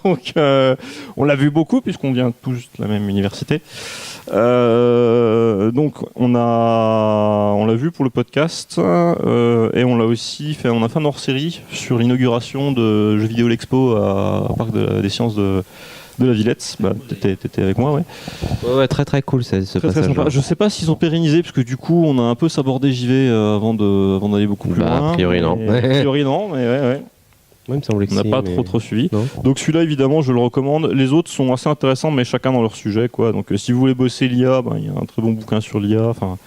donc on l'a vu beaucoup puisqu'on vient tous de la même université. Donc on l'a vu pour le podcast et on l'a aussi fait, on a fait un hors-série sur l'inauguration de Jeux Vidéo l'Expo au Parc des Sciences de la Villette. Bah, t'étais avec moi, ouais, très très cool ce passage. Je sais pas s'ils ont pérennisé parce que du coup on a un peu sabordé JV avant d'aller beaucoup plus loin. A priori non. A priori non, mais ouais. Ouais, il me semblait que on n'a pas trop suivi. Non. Donc celui-là, évidemment, je le recommande. Les autres sont assez intéressants, mais chacun dans leur sujet, quoi. Donc si vous voulez bosser l'IA, il y a un très bon bouquin sur l'IA. Enfin,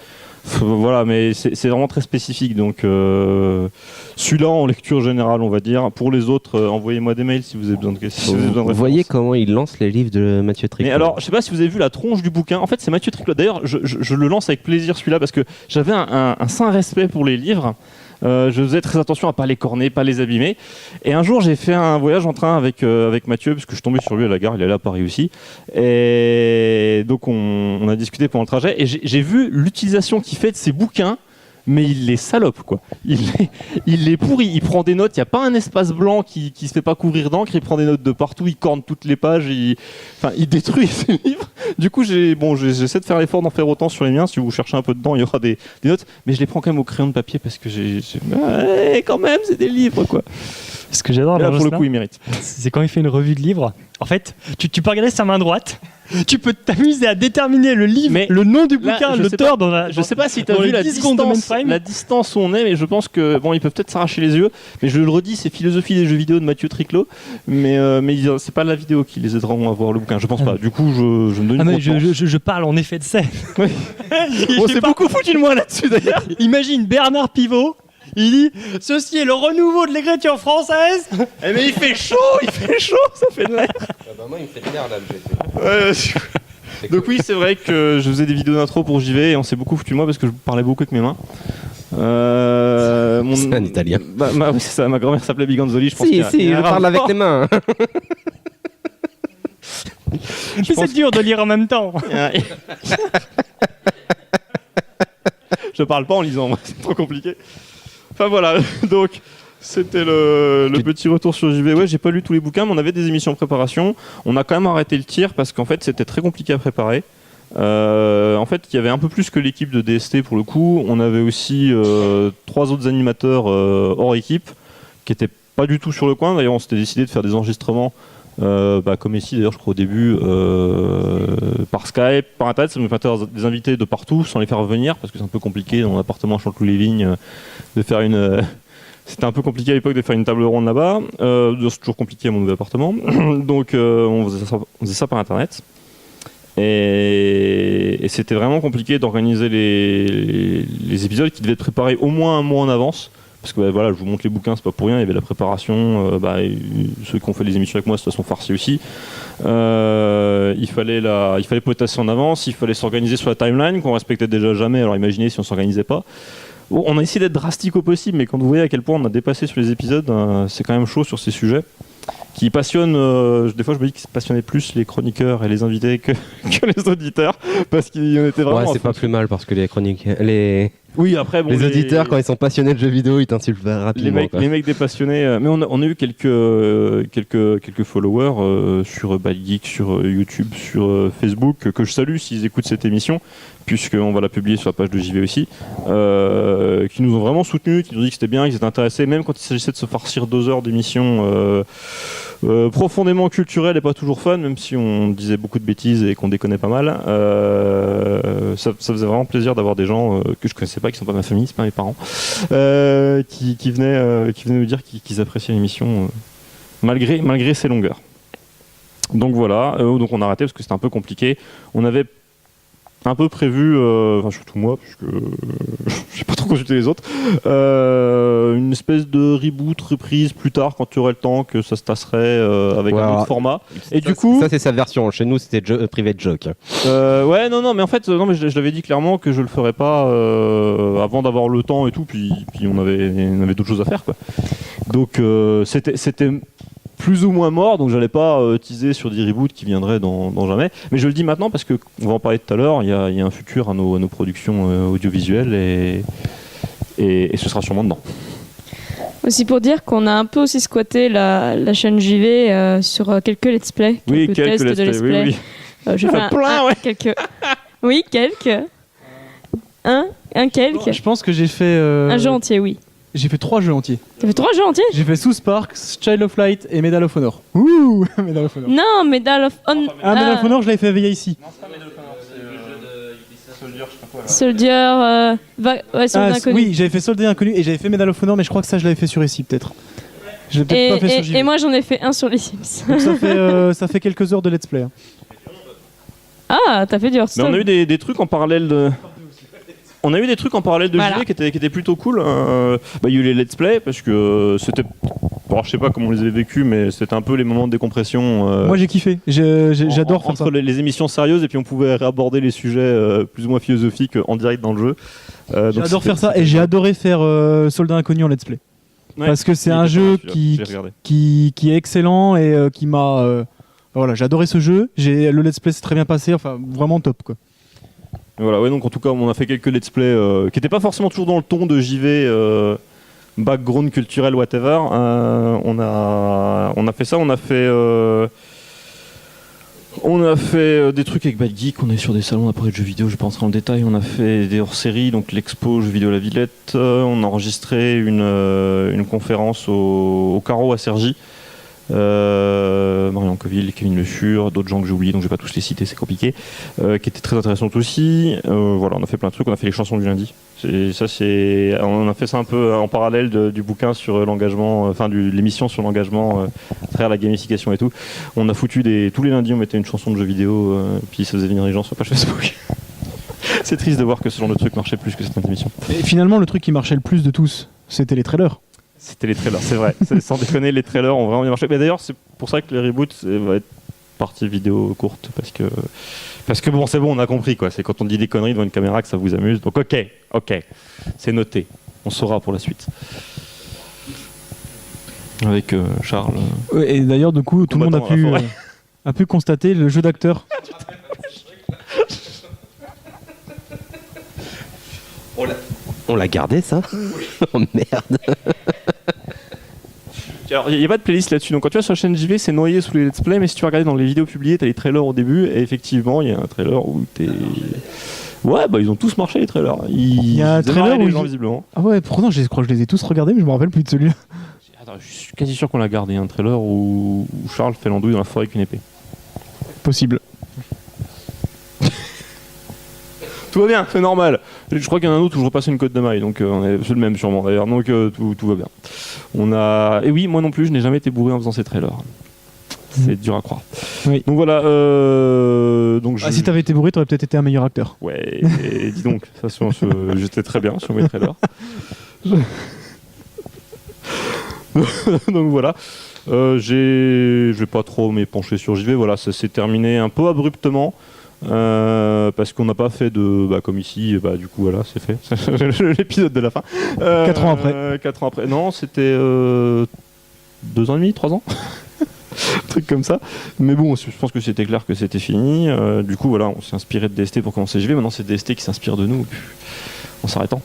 voilà, mais c'est vraiment très spécifique. Donc celui-là, en lecture générale, on va dire. Pour les autres, envoyez-moi des mails si vous avez besoin de questions. Vous voyez comment il lance les livres de Mathieu Triclot. Mais alors, je sais pas si vous avez vu la tronche du bouquin. En fait, c'est Mathieu Triclot. D'ailleurs, je le lance avec plaisir celui-là parce que j'avais un saint respect pour les livres. Je faisais très attention à pas les corner, pas les abîmer. Et un jour, j'ai fait un voyage en train avec Mathieu, parce que je suis tombé sur lui à la gare, il est là à Paris aussi. Et donc, on a discuté pendant le trajet. Et j'ai vu l'utilisation qu'il fait de ses bouquins, mais il les salope, quoi. Il les pourrit. Il prend des notes, il n'y a pas un espace blanc qui se fait pas couvrir d'encre. Il prend des notes de partout, il corne toutes les pages, il détruit ses livres. Du coup, j'essaie de faire l'effort d'en faire autant sur les miens. Si vous cherchez un peu dedans, il y aura des notes. Mais je les prends quand même au crayon de papier parce que quand même, c'est des livres, quoi. Ce que j'adore là, pour le coup, il mérite. C'est quand il fait une revue de livres. En fait, tu peux regarder sa main droite. Tu peux t'amuser à déterminer le livre, mais le nom du bouquin, l'auteur dans la. Je sais pas si tu as vu la distance où on est, mais je pense que ils peuvent peut-être s'arracher les yeux. Mais je le redis, c'est Philosophie des jeux vidéo de Mathieu Triclot. Mais c'est pas la vidéo qui les aidera à voir le bouquin. Je pense pas. Du coup, je me donne une je parle en effet de scène. On s'est beaucoup foutu de moi là-dessus d'ailleurs. Imagine Bernard Pivot. Il dit ceci est le renouveau de l'écriture française. Mais il fait chaud, ça fait de l'air. Moi il me fait de l'air là. Donc oui, c'est vrai que je faisais des vidéos d'intro pour JV et on s'est beaucoup foutu de moi parce que je parlais beaucoup avec mes mains. C'est un italien. Oui, c'est ça, ma grand-mère s'appelait Biganzoli, je pense. Je parle avec les mains. Mais c'est dur de lire en même temps. Je parle pas en lisant, moi, c'est trop compliqué. Enfin voilà, donc c'était le petit retour sur JV. Ouais, j'ai pas lu tous les bouquins, mais on avait des émissions en préparation. On a quand même arrêté le tir parce qu'en fait c'était très compliqué à préparer. En fait, il y avait un peu plus que l'équipe de DST pour le coup. On avait aussi 3 autres animateurs hors équipe qui étaient pas du tout sur le coin. D'ailleurs, on s'était décidé de faire des enregistrements Comme ici d'ailleurs je crois au début, par Skype, par internet, ça me fait des invités de partout sans les faire venir parce que c'est un peu compliqué dans l'appartement à Chanteloup-les-Vignes de faire une... C'était un peu compliqué à l'époque de faire une table ronde là-bas, c'est toujours compliqué à mon nouvel appartement, donc on faisait ça par internet. Et c'était vraiment compliqué d'organiser les épisodes qui devaient être préparés au moins un mois en avance. Parce que voilà, je vous montre les bouquins, c'est pas pour rien, il y avait la préparation, ceux qui ont fait les émissions avec moi, de toute façon farci aussi. Il fallait potasser en avance, il fallait s'organiser sur la timeline, qu'on respectait déjà jamais, alors imaginez si on s'organisait pas. Bon, on a essayé d'être drastique au possible, mais quand vous voyez à quel point on a dépassé sur les épisodes, c'est quand même chaud sur ces sujets. Qui passionnent, des fois je me dis qu'ils passionnaient plus les chroniqueurs et les invités que les auditeurs, parce qu'il y en était vraiment... Ouais, c'est pas plus mal, parce que les Oui, après, bon, les auditeurs, quand ils sont passionnés de jeux vidéo, ils t'insultent rapidement. Les mecs des passionnés, mais on a eu quelques followers sur Bad Geek, sur YouTube, sur Facebook, que je salue s'ils écoutent cette émission, puisqu'on va la publier sur la page de JV aussi, qui nous ont vraiment soutenus, qui nous ont dit que c'était bien, qu'ils étaient intéressés, même quand il s'agissait de se farcir 2 heures d'émission profondément culturelle et pas toujours fun, même si on disait beaucoup de bêtises et qu'on déconnait pas mal. Ça faisait vraiment plaisir d'avoir des gens que je connaissais pas, qui sont pas ma famille, c'est pas mes parents, qui venaient nous dire qu'ils appréciaient l'émission malgré ses longueurs. Donc voilà, donc on a arrêté parce que c'était un peu compliqué. On avait un peu prévu, surtout moi, puisque j'ai pas trop consulté les autres, une espèce de reboot, reprise plus tard quand tu aurais le temps, que ça se tasserait avec un autre format. Et du coup, ça c'est sa version. Chez nous c'était Private Joke. Mais en fait, je l'avais dit clairement que je le ferais pas avant d'avoir le temps et tout. Puis on avait d'autres choses à faire, quoi. Donc c'était plus ou moins mort, donc j'allais pas teaser sur des reboots qui viendraient dans jamais. Mais je le dis maintenant parce qu'on va en parler tout à l'heure, il y a un futur à nos productions audiovisuelles et ce sera sûrement dedans. Aussi pour dire qu'on a un peu aussi squatté la chaîne JV sur quelques let's play. Oui, quelques let's play. Oui. J'ai fait plein, ouais. Quelques. Oui, quelques. Quelques. Je pense que j'ai fait... Un jeu entier, oui. J'ai fait 3 jeux entiers. T'as fait 3 jeux entiers? J'ai fait Sous Sparks, Child of Light et Medal of Honor. Ouh, Medal of Honor. Non, Medal of Honor. Medal of Honor, je l'avais fait veiller ici. Non, c'est pas Medal of Honor, c'est le jeu de Soldier, je sais pas quoi. Soldier Inconnu. Oui, j'avais fait Soldier Inconnu et j'avais fait Medal of Honor, mais je crois que ça, je l'avais fait sur ici, peut-être. Je l'ai peut-être pas fait sur JV. Et moi, j'en ai fait un sur les Sims. Donc ça fait quelques heures de let's play. Ah, t'as fait du Hearthstone. Mais on a eu des trucs en parallèle de... On a eu des trucs en parallèle de JV qui étaient plutôt cool. Il y a eu les let's play parce que c'était... Bon, je sais pas comment on les avait vécus, mais c'était un peu les moments de décompression. Moi j'ai kiffé, j'adore faire ça. Entre les émissions sérieuses et puis on pouvait réaborder les sujets plus ou moins philosophiques en direct dans le jeu. J'adore faire ça et j'ai adoré faire Soldat Inconnu en let's play. Ouais, parce que c'est un jeu qui est excellent et qui m'a... voilà, j'ai adoré ce jeu, le let's play s'est très bien passé, enfin vraiment top quoi. Voilà, ouais, donc en tout cas on a fait quelques let's play qui n'étaient pas forcément toujours dans le ton de JV background culturel whatever. On a fait ça, on a fait des trucs avec Bad Geek, on est sur des salons après de jeux vidéo, je vais pas rentrer dans le détail, on a fait des hors-séries, donc l'expo jeux vidéo La Villette, on a enregistré une conférence au Carreau à Cergy. Marion Coville, Kevin Le Fur, d'autres gens que j'ai oubliés, donc je vais pas tous les citer, c'est compliqué, qui étaient très intéressantes aussi. Voilà, on a fait plein de trucs, on a fait les chansons du lundi. On a fait ça un peu en parallèle du bouquin sur l'engagement, de l'émission sur l'engagement à travers la gamification et tout. On a foutu tous les lundis, on mettait une chanson de jeu vidéo, puis ça faisait venir les gens sur la page Facebook. C'est triste de voir que ce genre de truc marchait plus que certaines émissions. Et finalement, le truc qui marchait le plus de tous, c'était les trailers. C'était les trailers, c'est vrai. Sans déconner, les trailers ont vraiment bien marché. Mais d'ailleurs, c'est pour ça que les reboots va être partie vidéo courte. Parce que bon, c'est bon, on a compris quoi. C'est quand on dit des conneries devant une caméra que ça vous amuse. Donc ok, c'est noté. On saura pour la suite. Avec Charles. Et d'ailleurs, du coup, tout le monde a pu constater le jeu d'acteur. On l'a gardé ça? Oh merde. Alors il n'y a pas de playlist là-dessus, donc quand tu vas sur la chaîne JV c'est noyé sous les let's play, mais si tu regardes dans les vidéos publiées t'as les trailers au début et effectivement il y a un trailer où t'es... Ouais ils ont tous marché les trailers. Il y a un trailer où gens, visiblement. Ah ouais, pourtant je crois que je les ai tous regardés mais je me rappelle plus de celui-là. Attends, je suis quasi sûr qu'on l'a gardé, un trailer où Charles fait l'andouille dans la forêt avec une épée. Possible. Tout va bien, c'est normal. Je crois qu'il y en a un autre où je repasse une côte de maille, donc c'est le même sûrement d'ailleurs, donc tout va bien. Et oui, moi non plus, je n'ai jamais été bourré en faisant ces trailers. C'est dur à croire. Oui. Donc voilà. Donc Si t'avais été bourré, t'aurais peut-être été un meilleur acteur. Ouais, et dis donc, ça, j'étais très bien sur mes trailers. Donc voilà. Je vais pas trop m'épancher sur JV. Voilà, ça s'est terminé un peu abruptement. Parce qu'on n'a pas fait de comme ici, du coup voilà, c'est fait. L'épisode de la fin. 4 ans après. 4 ans après. Non, c'était 2 ans et demi, 3 ans. Un truc comme ça. Mais bon, je pense que c'était clair que c'était fini. Du coup voilà, on s'est inspiré de DST pour commencer JV. Maintenant c'est DST qui s'inspire de nous en s'arrêtant.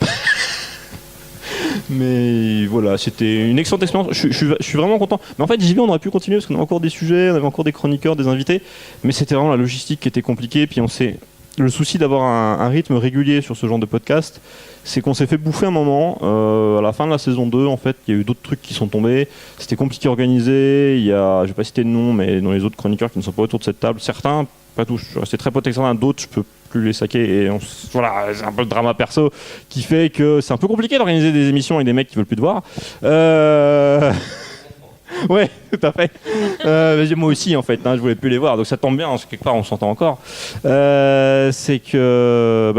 Mais voilà, c'était une excellente expérience. Je suis vraiment content. Mais en fait, JV, on aurait pu continuer parce qu'on avait encore des sujets, on avait encore des chroniqueurs, des invités. Mais c'était vraiment la logistique qui était compliquée. Puis le souci d'avoir un rythme régulier sur ce genre de podcast, c'est qu'on s'est fait bouffer un moment. À la fin de la saison 2, en fait, il y a eu d'autres trucs qui sont tombés. C'était compliqué à organiser. Je vais pas citer de nom, mais dans les autres chroniqueurs qui ne sont pas autour de cette table, certains, pas tous, je suis resté très pote avec certains, d'autres, je peux plus les saquer. Et voilà, c'est un peu le drama perso qui fait que c'est un peu compliqué d'organiser des émissions avec des mecs qui veulent plus te voir. Ouais, tout à fait. Moi aussi, en fait, je voulais plus les voir, donc ça tombe bien, quelque part on s'entend encore. C'est que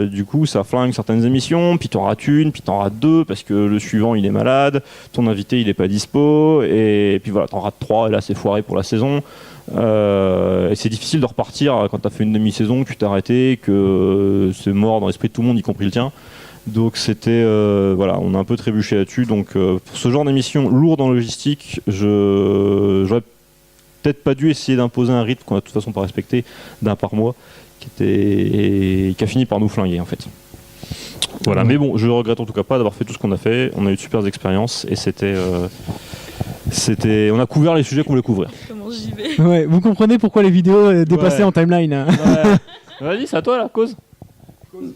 du coup, ça flingue certaines émissions, puis t'en rates une, puis t'en rates deux, parce que le suivant il est malade, ton invité il est pas dispo, et puis voilà, t'en rates 3, et là c'est foiré pour la saison. Et c'est difficile de repartir quand t'as fait une demi-saison, que tu t'es arrêté, que c'est mort dans l'esprit de tout le monde, y compris le tien. Donc c'était voilà, on a un peu trébuché là-dessus. Donc pour ce genre d'émission lourde en logistique, j'aurais peut-être pas dû essayer d'imposer un rythme qu'on a de toute façon pas respecté d'un par mois, qui a fini par nous flinguer en fait. Voilà, mais bon, je regrette en tout cas pas d'avoir fait tout ce qu'on a fait. On a eu de super expériences et on a couvert les sujets qu'on voulait couvrir. Comment j'y vais? Ouais, vous comprenez pourquoi les vidéos dépassaient en timeline. Hein. Ouais. Vas-y, c'est à toi la cause.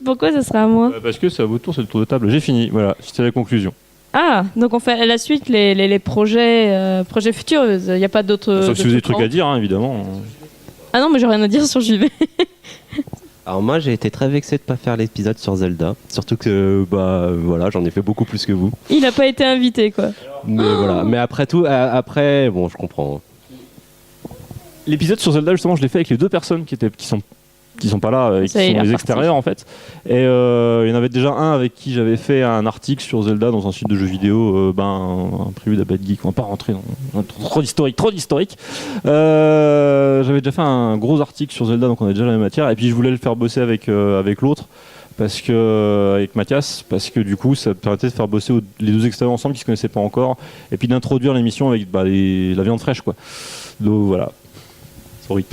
Pourquoi ça sera à moi? Parce que c'est à votre tour, c'est le tour de table. J'ai fini, voilà, c'était la conclusion. Ah, donc on fait à la suite les projets futurs. Il n'y a pas d'autres. Sauf si vous avez des trucs à dire, hein, évidemment. Ah non, mais j'ai rien à dire sur JV. Alors moi j'ai été très vexé de pas faire l'épisode sur Zelda, surtout que voilà, j'en ai fait beaucoup plus que vous. Il n'a pas été invité quoi. Mais voilà, mais après tout, bon, je comprends. L'épisode sur Zelda justement, je l'ai fait avec les 2 personnes qui sont pas là, qui sont les extérieurs en fait. Et il y en avait déjà un avec qui j'avais fait un article sur Zelda dans un site de jeux vidéo, un prévu d'Abad Geek. On va pas rentrer dans trop d'historique. J'avais déjà fait un gros article sur Zelda, donc on a déjà la même matière. Et puis je voulais le faire bosser avec l'autre, avec Mathias, parce que du coup ça permettait de faire bosser les 2 extérieurs ensemble qui se connaissaient pas encore, et puis d'introduire l'émission avec la viande fraîche quoi. Donc voilà. Sorry.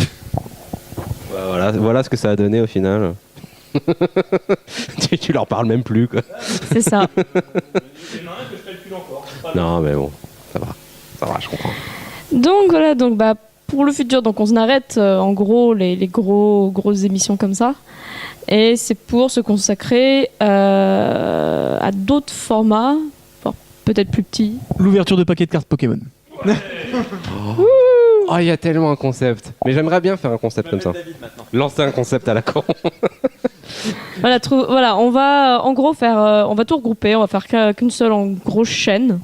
Voilà ce que ça a donné au final. tu leur parles même plus quoi. C'est ça. Non mais bon, ça va, je comprends. Donc voilà, pour le futur, donc on s'en arrête en gros les grosses émissions comme ça, et c'est pour se consacrer à d'autres formats, peut-être plus petits. L'ouverture de paquets de cartes Pokémon. Oh, il y a tellement un concept. Mais j'aimerais bien faire un concept comme ça. Lancer un concept à la con. Voilà, on va en gros on va tout regrouper, on va faire qu'une seule en grosse chaîne,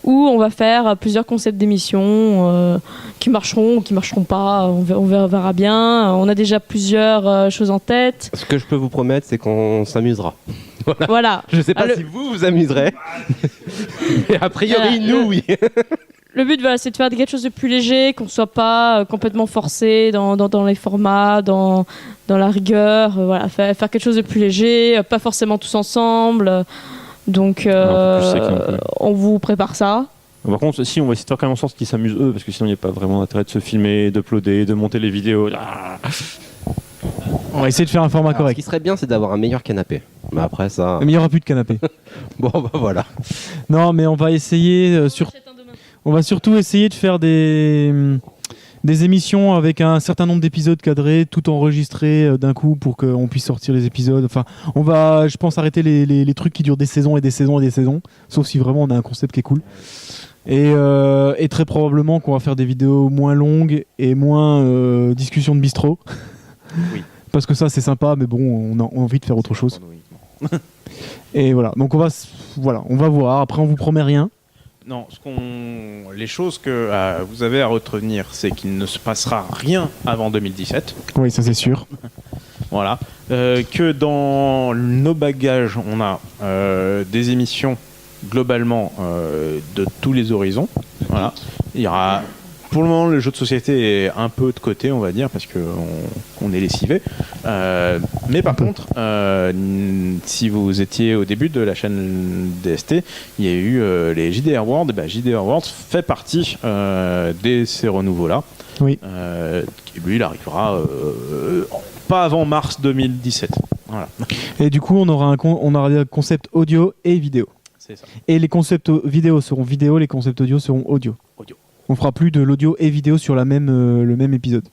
où on va faire plusieurs concepts d'émissions qui marcheront ou qui marcheront pas, on verra bien. On a déjà plusieurs choses en tête. Ce que je peux vous promettre, c'est qu'on s'amusera. Voilà. Je sais pas si vous amuserez. Mais a priori, nous, oui. Le but, c'est de faire quelque chose de plus léger, qu'on ne soit pas complètement forcé dans les formats, dans la rigueur. Voilà, faire quelque chose de plus léger, pas forcément tous ensemble. Donc, on vous prépare ça. Par contre, si on va essayer de faire quand même en sorte qu'ils s'amusent eux, parce que sinon il n'y a pas vraiment d'intérêt de se filmer, d'uploader, de monter les vidéos. On va essayer de faire un format correct. Ce qui serait bien, c'est d'avoir un meilleur canapé. Mais après ça. Mais il n'y aura plus de canapé. Bon, voilà. Non, mais on va essayer. On va surtout essayer de faire des Des émissions avec un certain nombre d'épisodes cadrés, tout enregistrés d'un coup pour qu'on puisse sortir les épisodes. Enfin, on va, je pense, arrêter les trucs qui durent des saisons et des saisons et des saisons, sauf si vraiment on a un concept qui est cool. Et très probablement qu'on va faire des vidéos moins longues et moins discussion de bistrot. Oui. Parce que ça, c'est sympa, mais bon, on a envie de faire autre chose. Et voilà, donc on va voir. Après, on vous promet rien. Non, les choses que vous avez à retenir, c'est qu'il ne se passera rien avant 2017. Oui, ça c'est sûr. Voilà. Que dans nos bagages, on a des émissions globalement de tous les horizons. Voilà. Il y aura, pour le moment, le jeu de société est un peu de côté, on va dire, parce qu'on est lessivé. Mais par contre, si vous étiez au début de la chaîne DST, il y a eu les JDR Awards. Et JDR Awards fait partie de ces renouveaux-là. Oui. Lui, il arrivera pas avant mars 2017. Voilà. Et du coup, on aura des concepts audio et vidéo. C'est ça. Et les concepts vidéo seront vidéo, les concepts audio seront audio. On fera plus de l'audio et vidéo sur le même épisode.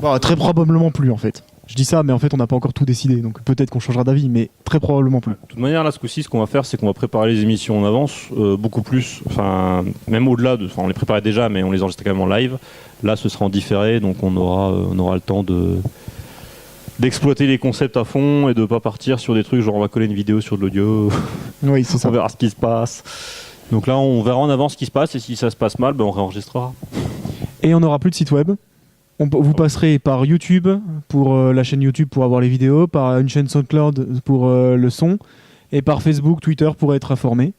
Bon, très probablement plus en fait. Je dis ça, mais en fait on n'a pas encore tout décidé, donc peut-être qu'on changera d'avis, mais très probablement plus. De toute manière, là, ce coup-ci, ce qu'on va faire, c'est qu'on va préparer les émissions en avance, beaucoup plus, enfin, même au-delà on les préparait déjà, mais on les enregistre quand même en live. Là, ce sera en différé, donc on aura le temps d'exploiter les concepts à fond et de pas partir sur des trucs genre on va coller une vidéo sur de l'audio. Oui, c'est ça. On verra ce qui se passe. Donc là, on verra en avance ce qui se passe et si ça se passe mal, on réenregistrera. Et on n'aura plus de site web. Vous passerez par YouTube pour la chaîne YouTube pour avoir les vidéos, par une chaîne SoundCloud pour le son, et par Facebook, Twitter pour être informé.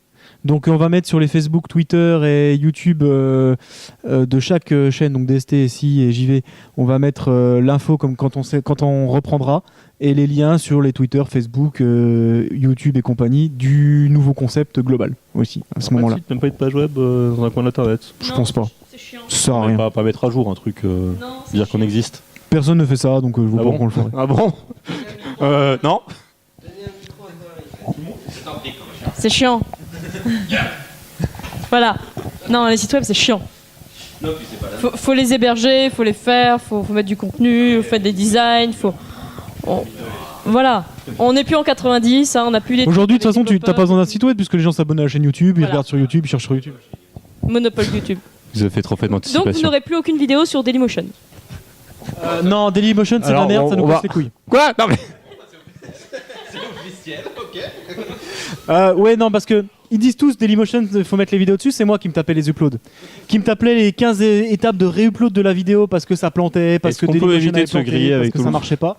Donc on va mettre sur les Facebook, Twitter et YouTube de chaque chaîne, donc DST, SI et JV, on va mettre l'info comme quand on reprendra, et les liens sur les Twitter, Facebook, YouTube et compagnie du nouveau concept global aussi à ce moment-là. Même pas une page web dans un coin d'internet. Je pense pas. C'est chiant. Ça sert à rien. Pas mettre à jour un truc, dire qu'on existe. Personne ne fait ça, donc je vois pas qu'on le ferait. Ah bon Non. C'est chiant. Voilà. Non, les sites web, c'est chiant. Faut les héberger, faut les faire, faut mettre du contenu, faut faire des designs, voilà. On n'est plus en 90, hein, on n'a plus les... Aujourd'hui, de toute façon, tu n'as pas besoin d'un site web puisque les gens s'abonnent à la chaîne YouTube, ils regardent sur YouTube, ils cherchent sur YouTube. Monopole YouTube. Vous avez fait trop fait d'anticipation. Donc vous n'aurez plus aucune vidéo sur Dailymotion. Non, Dailymotion, c'est de la merde, ça nous casse les couilles. Quoi ? Non mais... C'est officiel, ok. Ouais, non, parce que ils disent tous Dailymotion, il faut mettre les vidéos dessus, c'est moi qui me tapais les uploads. Qui me tapait les 15 étapes de réupload de la vidéo parce que ça plantait, parce que Dailymotion Dailymotion éviter de se avait planté, griller parce avec que tout ça le marchait pas.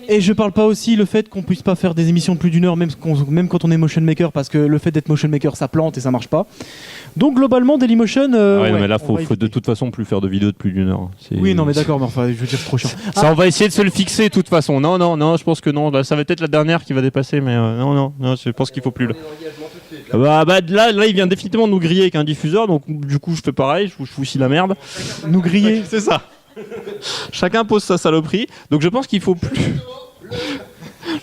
Et je parle pas aussi le fait qu'on puisse pas faire des émissions de plus d'une heure, même quand on est motion maker, parce que le fait d'être motion maker, ça plante et ça marche pas. Donc globalement, Dailymotion. ouais, non, mais là, faut de toute façon plus faire de vidéos de plus d'une heure. Oui, non, mais d'accord, mais enfin, je veux dire, c'est trop chiant. Ça, on va essayer de se le fixer de toute façon. Non, je pense que non. Là, ça va être la dernière qui va dépasser, mais non, je pense qu'il faut plus. Là, il vient définitivement de nous griller avec un diffuseur, donc du coup, je fais pareil, je fous aussi la merde. Nous griller, c'est ça. Chacun pose sa saloperie, donc je pense qu'il faut plus.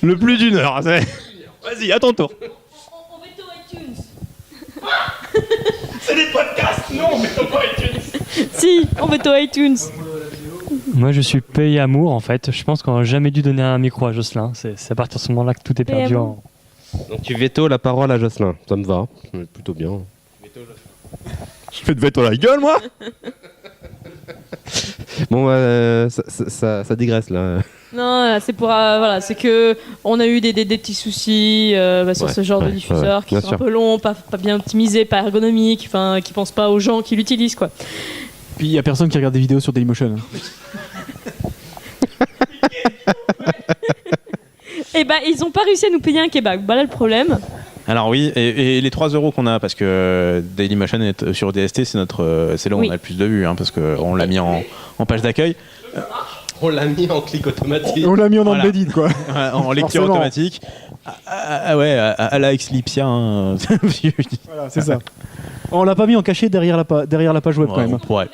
Le plus d'une heure. Vas-y, à ton tour. On veto iTunes. C'est des podcasts, non, on veto pas iTunes. Si, on veto iTunes. Moi, je suis paye amour, en fait. Je pense qu'on n'a jamais dû donner un micro à Jocelyn. C'est à partir de ce moment-là que tout est perdu. Donc tu veto la parole à Jocelyn. Ça me va. Plutôt bien. Je fais de veto la gueule, moi. Bon, ça digresse là. Non, c'est pour voilà, c'est que on a eu des petits soucis sur ce genre de diffuseurs qui sont un peu longs, pas bien optimisés, pas ergonomiques, enfin qui pensent pas aux gens qui l'utilisent quoi. Puis il y a personne qui regarde des vidéos sur Dailymotion. Et ils ont pas réussi à nous payer un kebab. Voilà le problème. Alors oui, et les 3 € qu'on a, parce que Dailymotion est sur DST, c'est là où on a le plus de vues, hein, parce qu'on l'a mis en page d'accueil. On l'a mis en clic automatique. On l'a mis en embedded, quoi. En lecture automatique. Ouais, à la Exlipsia. Hein. Voilà, c'est ça. On l'a pas mis en cachet derrière la page web, quand même. Ouais.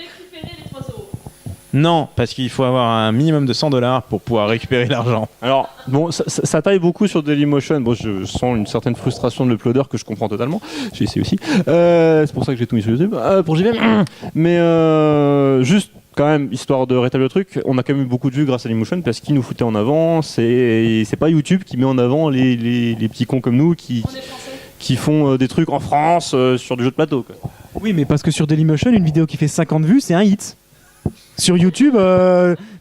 Non, parce qu'il faut avoir un minimum de $100 pour pouvoir récupérer l'argent. Alors, bon, ça taille beaucoup sur Dailymotion. Bon, je sens une certaine frustration de l'uploader que je comprends totalement. J'ai essayé aussi. C'est pour ça que j'ai tout mis sur YouTube. Pour JVM. Mais juste, quand même, histoire de rétablir le truc, on a quand même eu beaucoup de vues grâce à Dailymotion parce qu'ils nous foutaient en avant. C'est pas YouTube qui met en avant les petits cons comme nous qui font des trucs en France sur du jeu de plateau, quoi. Oui, mais parce que sur Dailymotion, une vidéo qui fait 50 vues, c'est un hit. Sur YouTube,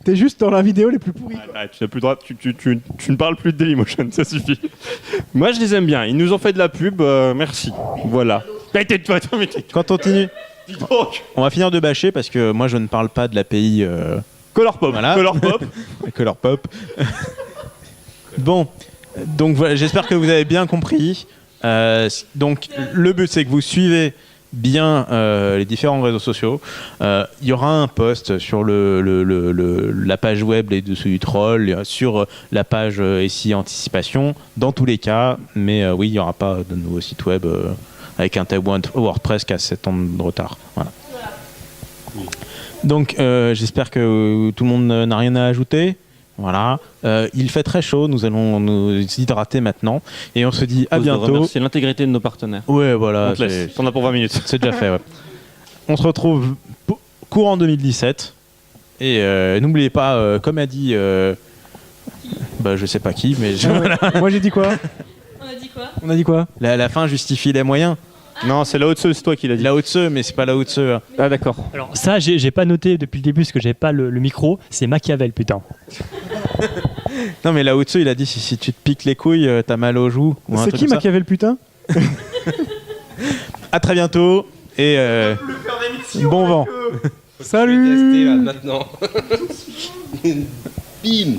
t'es juste dans la vidéo les plus pourries. Tu n'as plus le droit, tu ne parles plus de Dailymotion, ça suffit. Moi, je les aime bien. Ils nous ont fait de la pub, merci. Voilà. Quand on continue, on va finir de bâcher parce que moi, je ne parle pas de l'API. Colourpop. Voilà. Colourpop. Colourpop. Bon, donc voilà, j'espère que vous avez bien compris. Donc, le but, c'est que vous suivez bien les différents réseaux sociaux. Il y aura un post sur la page web Les Dessous du Troll, sur la page SI Anticipation, dans tous les cas. Mais oui, il n'y aura pas de nouveau site web avec un tab WordPress qui a 7 ans de retard. Voilà. Donc, j'espère que tout le monde n'a rien à ajouter. Voilà. Il fait très chaud, nous allons nous hydrater maintenant et on se dit à bientôt. C'est l'intégrité de nos partenaires. Ouais, voilà. T'en as pour 20 minutes. C'est déjà fait, ouais. On se retrouve courant 2017 et n'oubliez pas, comme a dit, je sais pas qui, mais voilà. Moi j'ai dit quoi? On a dit quoi? La fin justifie les moyens. Non, c'est Lao Tse, c'est toi qui l'as dit. Lao Tse, mais c'est pas Lao Tse. Hein. Ah d'accord. Alors ça, j'ai pas noté depuis le début parce que j'avais pas le micro. C'est Machiavel, putain. Non mais Lao Tse, il a dit si tu te piques les couilles, t'as mal aux joues. C'est qui Machiavel, putain? À très bientôt et bon vent. Salut. Maintenant. Bim.